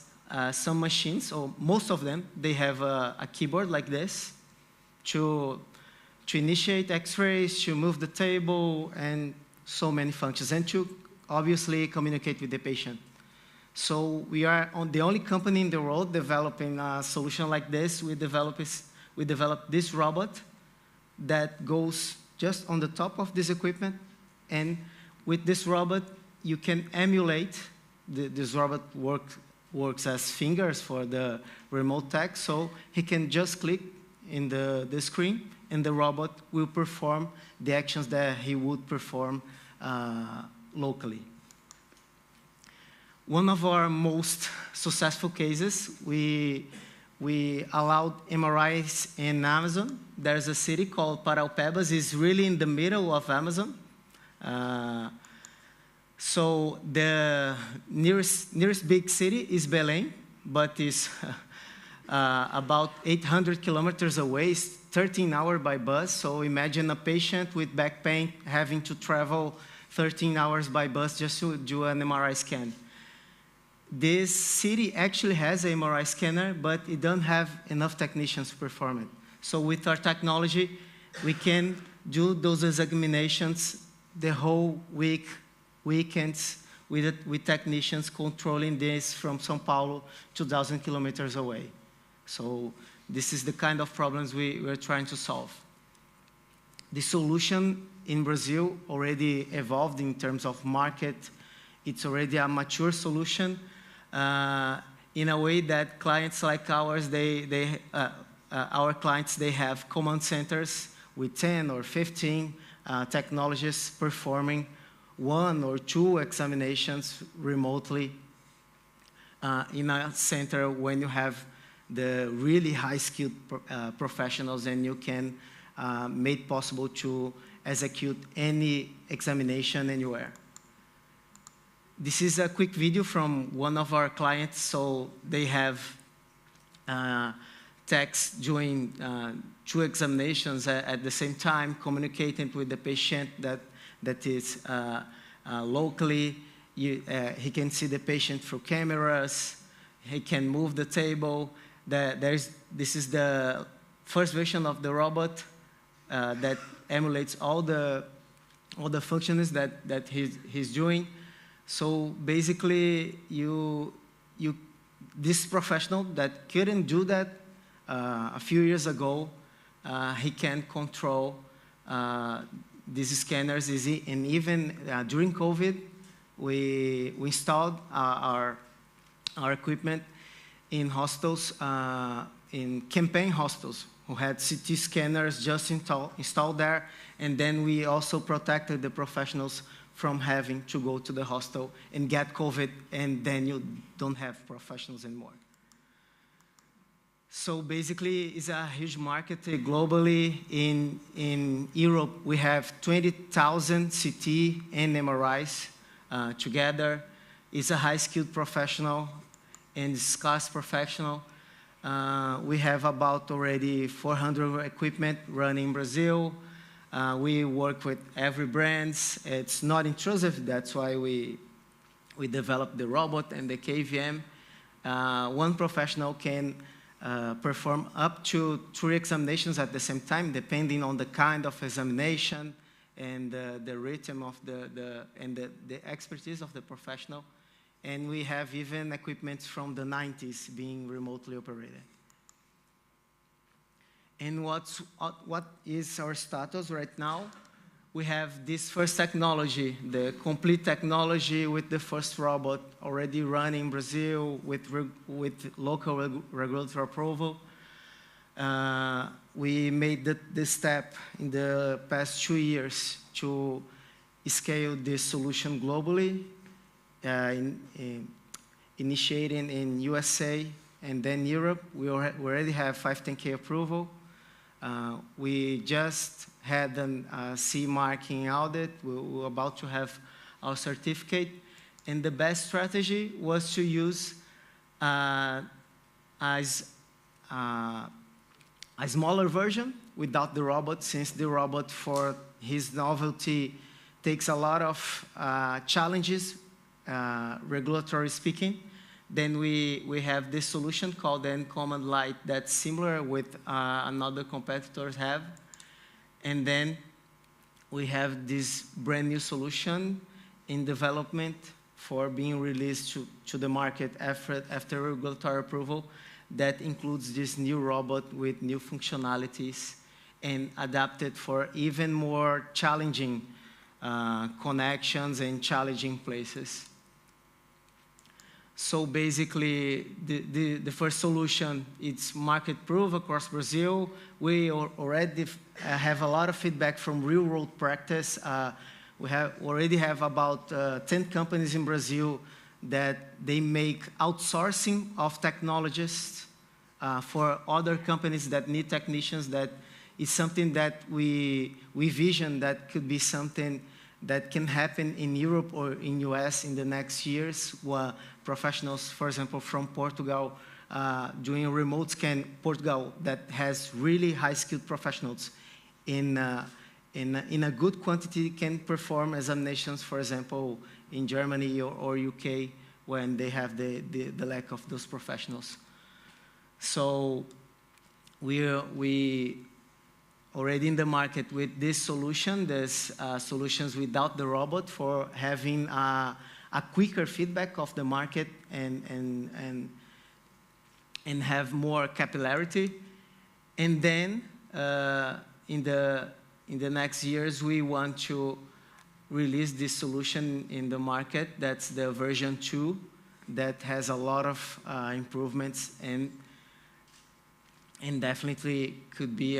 some machines, or most of them, they have a keyboard like this, to initiate x-rays, to move the table, and so many functions, and to obviously communicate with the patient. So we are the only company in the world developing a solution like this. We developed this robot that goes just on the top of this equipment, and with this robot, you can emulate, this robot works as fingers for the remote tech, so he can just click in the screen, and the robot will perform the actions that he would perform locally. One of our most successful cases, we allowed MRIs in Amazon. There's a city called 𝗵𝗲𝗶𝗁𝗲𝗍. It's really in the middle of Amazon. So the nearest big city is Belém, but it's about 800 kilometers away. It's 13 hours by bus. So imagine a patient with back pain having to travel 13 hours by bus just to do an MRI scan. this city actually has an MRI scanner, but it doesn't have enough technicians to perform it. So with our technology, we can do those examinations the whole weekends, with technicians controlling this from São Paulo, 2,000 kilometers away. So this is the kind of problems we're trying to solve. The solution in Brazil already evolved in terms of market. It's already a mature solution in a way that clients like ours, our clients, they have command centers with 10 or 15 technologists performing 1 or 2 examinations remotely in a center when you have the really high-skilled professionals, and you can make it possible to execute any examination anywhere. This is a quick video from one of our clients. So they have techs doing 2 examinations at the same time, communicating with the patient that is locally. He can see the patient through cameras. He can move the table. This is the first version of the robot that emulates all the functions that he's doing. So basically, this professional that couldn't do that a few years ago, he can control these scanners. And even during COVID, we installed our equipment in hospitals, in campaign hospitals, who had CT scanners just installed there. And then we also protected the professionals from having to go to the hospital and get COVID, and then you don't have professionals anymore. So basically, it's a huge market globally. In Europe, we have 20,000 CT and MRIs together. It's a high-skilled professional and scarce professional. We have about already 400 equipment running in Brazil. We work with every brand. It's not intrusive. That's why we developed the robot and the KVM. One professional can perform up to 3 examinations at the same time, depending on the kind of examination and the rhythm of the expertise of the professional. And we have even equipment from the 90s being remotely operated. And what is our status right now? We have this first technology, the complete technology with the first robot already running in Brazil with local regulatory approval. We made the step in the past 2 years to scale this solution globally, initiating in USA and then Europe. We already have 510(k) approval. We just had a CE marking audit. We're about to have our certificate. And the best strategy was to use a smaller version without the robot, since the robot, for his novelty, takes a lot of challenges, regulatory speaking. Then we have this solution called 𝗵𝗲𝗹𝗁𝗋 Lite that's similar with another competitors have. And then we have this brand new solution in development for being released to the market after regulatory approval that includes this new robot with new functionalities and adapted for even more challenging connections and challenging places. So basically, the first solution, it's market proof across Brazil. We already have a lot of feedback from real-world practice. We already have about 10 companies in Brazil that they make outsourcing of technologists for other companies that need technicians. That is something that we vision that could be something that can happen in Europe or in US in the next years, where professionals, for example, from Portugal, doing remote scan, Portugal, that has really high-skilled professionals in a good quantity, can perform examinations, for example, in Germany or UK when they have the lack of those professionals. So we already in the market with this solution. There's solutions without the robot for having a quicker feedback of the market and have more capillarity. And then in the next years, we want to release this solution in the market. That's the version 2 that has a lot of improvements and definitely could be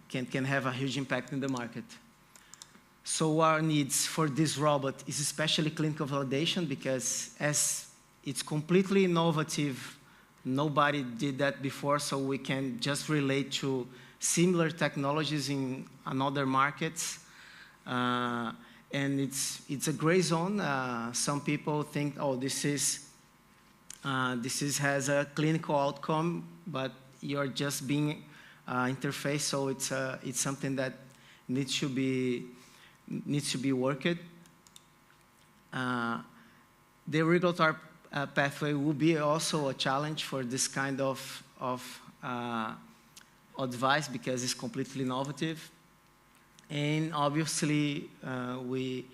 can have a huge impact in the market. So our needs for this robot is especially clinical validation, because as it's completely innovative, nobody did that before, so we can just relate to similar technologies in another markets. And it's a gray zone. Some people think, oh, this has a clinical outcome, but you're just being interfaced, so it's something that needs to be worked. The regulatory pathway will be also a challenge for this kind of advice, because it's completely innovative. And obviously, we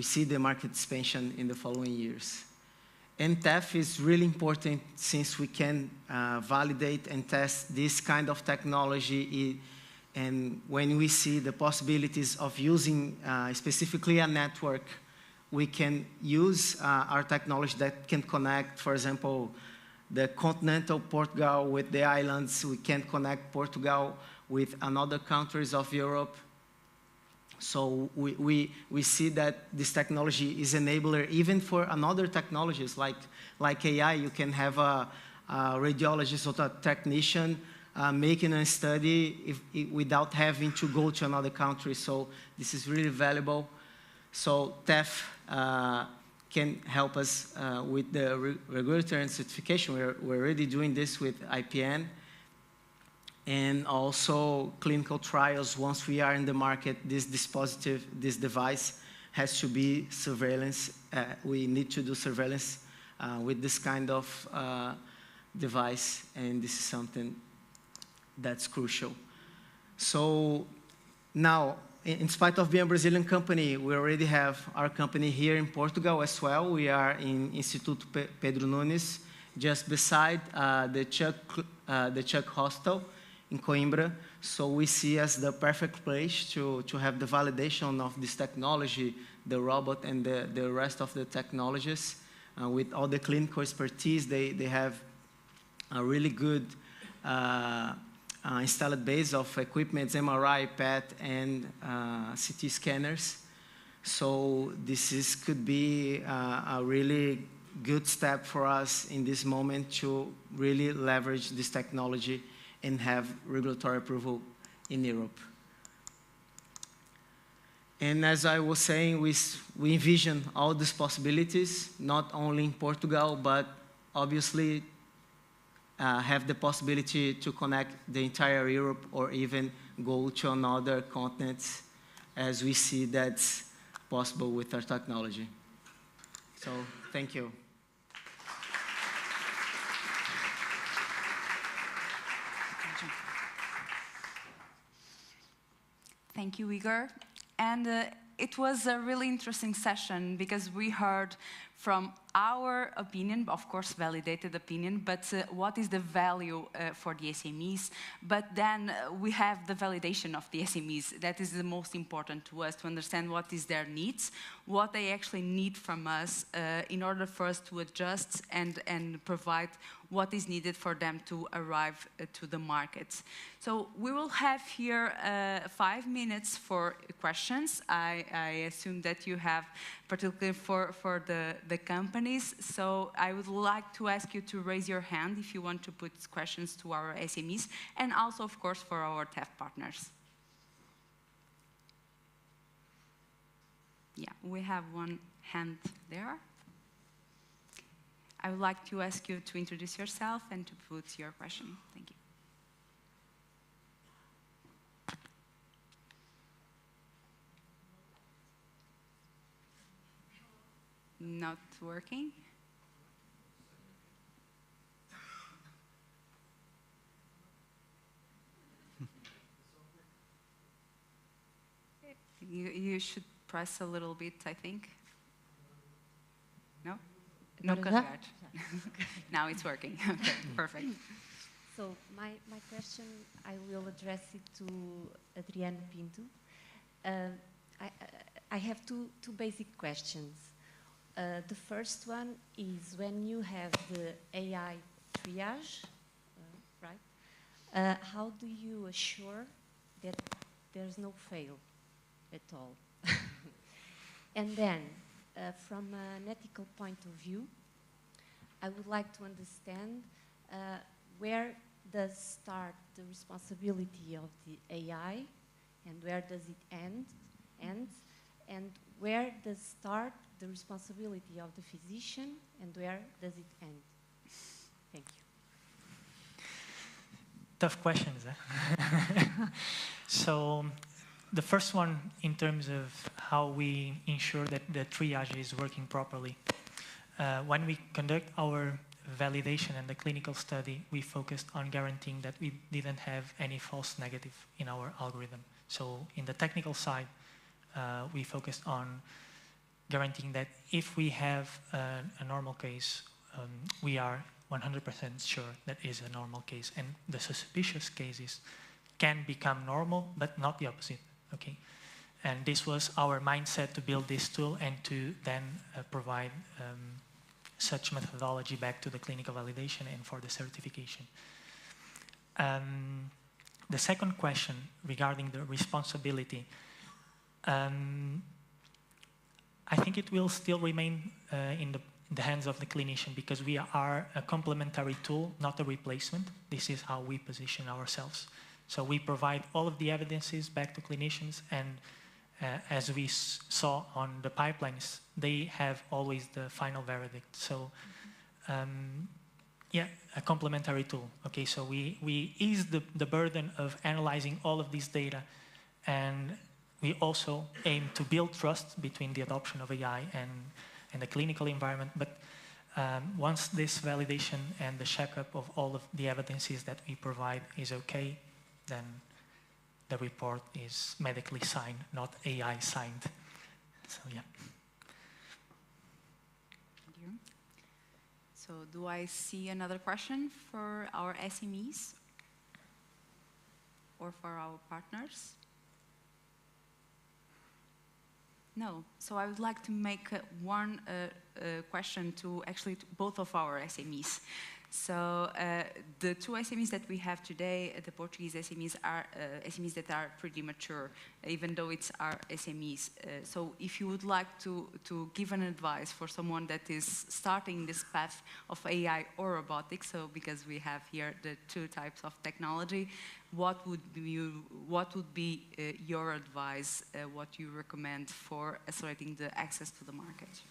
see the market expansion in the following years. And TEF is really important, since we can validate and test this kind of technology. And when we see the possibilities of using specifically a network, we can use our technology that can connect, for example, the continental Portugal with the islands. We can connect Portugal with another countries of Europe. So we see that this technology is enabler even for another technologies like AI. You can have a radiologist or a technician making a study without having to go to another country. So this is really valuable. So TEF can help us with the regulatory and certification. We're already doing this with IPN. And also clinical trials. Once we are in the market, this device has to be surveillance. We need to do surveillance with this kind of device, and this is something that's crucial. So now, in spite of being a Brazilian company, we already have our company here in Portugal as well. We are in Instituto Pedro Nunes, just beside the 𝗍𝘅𝗽𝗂𝗍𝗍 Hostel in Coimbra. So we see as the perfect place to have the validation of this technology, the robot and the rest of the technologies. With all the clinical expertise, they have a really good installed base of equipment, MRI, PET, and CT scanners. So this could be a really good step for us in this moment to really leverage this technology and have regulatory approval in Europe. And as I was saying, we envision all these possibilities, not only in Portugal, but obviously have the possibility to connect the entire Europe or even go to another continents, as we see that's possible with our technology. So thank you. Thank you, Igor. And it was a really interesting session, because we heard from our opinion, of course, validated opinion, but what is the value for the SMEs? But then we have the validation of the SMEs. That is the most important to us, to understand what is their needs, what they actually need from us in order for us to adjust and provide what is needed for them to arrive to the markets. So we will have here 5 minutes for questions. I assume that you have, particularly for the companies. So I would like to ask you to raise your hand if you want to put questions to our SMEs, and also, of course, for our TEF partners. Yeah, we have one hand there. I would like to ask you to introduce yourself and to put your question. Thank you. not working? You should press a little bit, I think. No? No, congrats. Now it's working. Okay, perfect. So my question, I will address it to Adriano Pinto. I have two basic questions. The first one is when you have the AI triage, right? How do you assure that there's no fail at all? And then, from an ethical point of view, I would like to understand where does start the responsibility of the AI and where does it end, and where does start the responsibility of the physician and where does it end? Thank you. Tough questions, eh? So the first one, in terms of how we ensure that the triage is working properly. When we conduct our validation and the clinical study, we focused on guaranteeing that we didn't have any false negative in our algorithm. So in the technical side, we focused on guaranteeing that if we have a normal case, we are 100% sure that is a normal case. And the suspicious cases can become normal, but not the opposite. Okay, and this was our mindset to build this tool and to then provide such methodology back to the clinical validation and for the certification. The second question regarding the responsibility, I think it will still remain in the hands of the clinician because we are a complementary tool, not a replacement. This is how we position ourselves. So we provide all of the evidences back to clinicians, and as we saw on the pipelines, they have always the final verdict. So, yeah, a complementary tool. Okay, so we ease the burden of analyzing all of these data, and we also aim to build trust between the adoption of AI and the clinical environment. But once this validation and the checkup of all of the evidences that we provide is okay, then the report is medically signed, not AI signed. So, yeah. Thank you. So, do I see another question for our SMEs or for our partners? No. So, I would like to make one question to actually to both of our SMEs. So the two SMEs that we have today, the Portuguese SMEs, are SMEs that are pretty mature, even though it's our SMEs. So if you would like to give an advice for someone that is starting this path of AI or robotics, so because we have here the two types of technology, what would be your advice, what you recommend for accelerating the access to the market?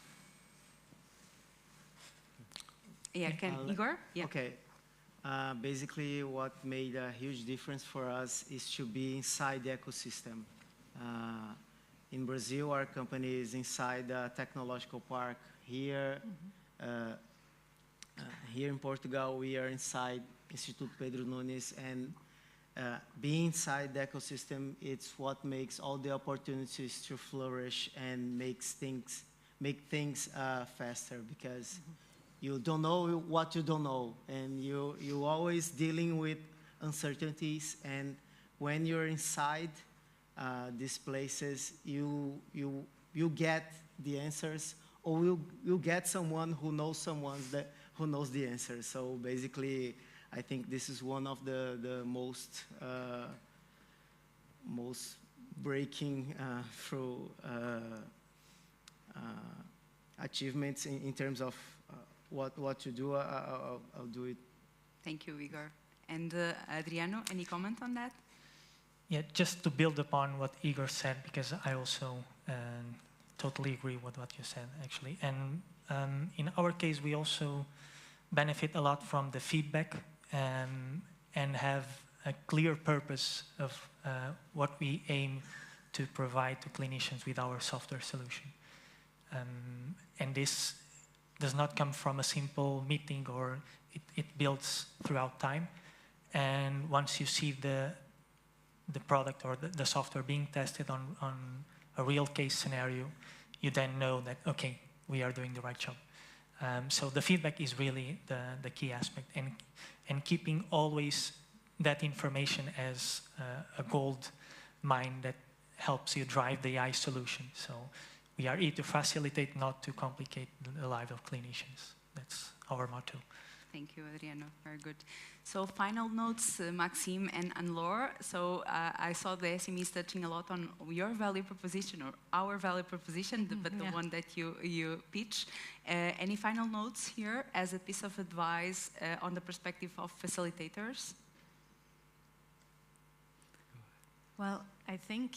Yeah, Igor? Yeah. Okay. Basically, what made a huge difference for us is to be inside the ecosystem. In Brazil, our company is inside the technological park. Here, here in Portugal, we are inside Instituto Pedro Nunes, and being inside the ecosystem, it's what makes all the opportunities to flourish and make things faster, because you don't know what you don't know, and you're always dealing with uncertainties. And when you're inside these places, you get the answers, or you get someone who knows who knows the answers. So basically, I think this is one of the most breaking through achievements in terms of what to do. I'll do it. Thank you, Igor. And Adriano, any comment on that? Yeah, just to build upon what Igor said, because I also totally agree with what you said, actually. And in our case, we also benefit a lot from the feedback and have a clear purpose of what we aim to provide to clinicians with our software solution. And this does not come from a simple meeting, or it builds throughout time. And once you see the product or the software being tested on a real case scenario, you then know that, okay, we are doing the right job. So the feedback is really the key aspect, and keeping always that information as a gold mine that helps you drive the AI solution. So we are here to facilitate, not to complicate the life of clinicians. That's our motto. Thank you, Adriano. Very good. So final notes, Maxime and Laure. So I saw the SMEs touching a lot on your value proposition, or our value proposition, but the one that you pitch. Any final notes here as a piece of advice on the perspective of facilitators? Well, I think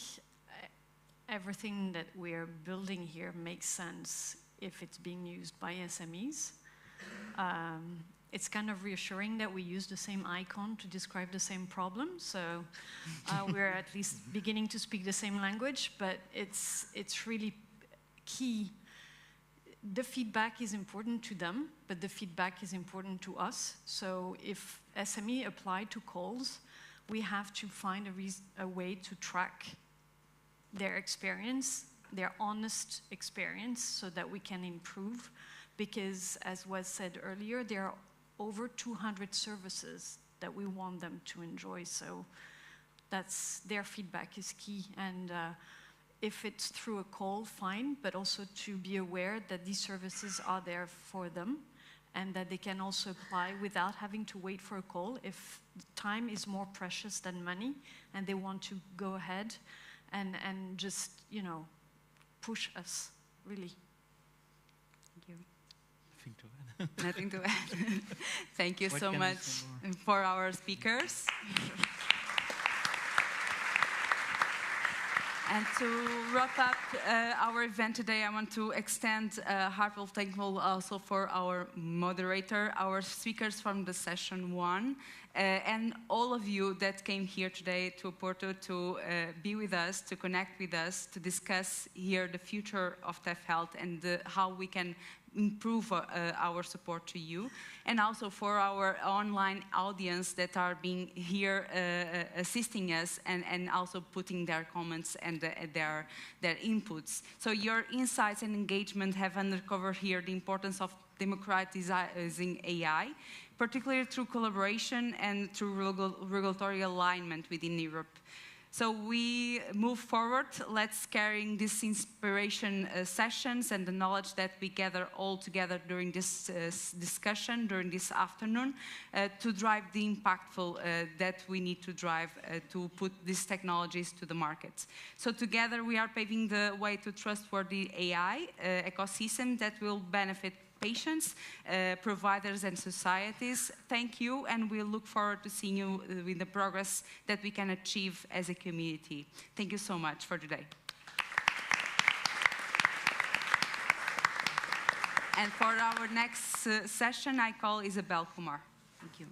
everything that we're building here makes sense if it's being used by SMEs. It's kind of reassuring that we use the same icon to describe the same problem, so we're at least beginning to speak the same language, but it's really key. The feedback is important to them, but the feedback is important to us. So if SME apply to calls, we have to find a way to track their experience, their honest experience, so that we can improve. Because, as was said earlier, there are over 200 services that we want them to enjoy. So their feedback is key. And if it's through a call, fine, but also to be aware that these services are there for them, and that they can also apply without having to wait for a call if time is more precious than money, and they want to go ahead and just, you know, push us, really. Thank you. Nothing to add. Thank you so much for our speakers. And to wrap up our event today, I want to extend heartfelt thanks also for our moderator, our speakers from the session 1, and all of you that came here today to Porto to be with us, to connect with us, to discuss here the future of TEF-Health and how we can improve our support to you, and also for our online audience that are being here assisting us and also putting their comments and their inputs. So your insights and engagement have uncovered here the importance of democratizing AI, particularly through collaboration and through regulatory alignment within Europe. So we move forward. Let's carry this inspiration sessions and the knowledge that we gather all together during this discussion, during this afternoon, to drive the impactful that we need to drive to put these technologies to the market. So together we are paving the way to trustworthy AI ecosystem that will benefit patients, providers, and societies. Thank you, and we look forward to seeing you with the progress that we can achieve as a community. Thank you so much for today. And for our next session, I call 𝗲𝗶𝗀𝗀𝗀𝗀𝗀. Thank you.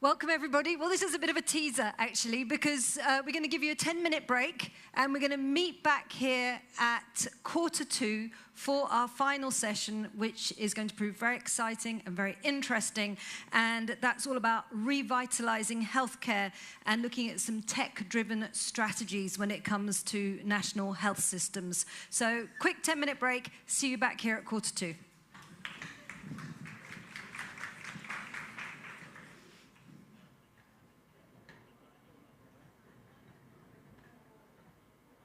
Welcome, everybody. Well, this is a bit of a teaser, actually, because we're going to give you a 10-minute break, and we're going to meet back here at 2:15 for our final session, which is going to prove very exciting and very interesting. And that's all about revitalizing healthcare and looking at some tech-driven strategies when it comes to national health systems. So, quick 10-minute break. See you back here at 2:15.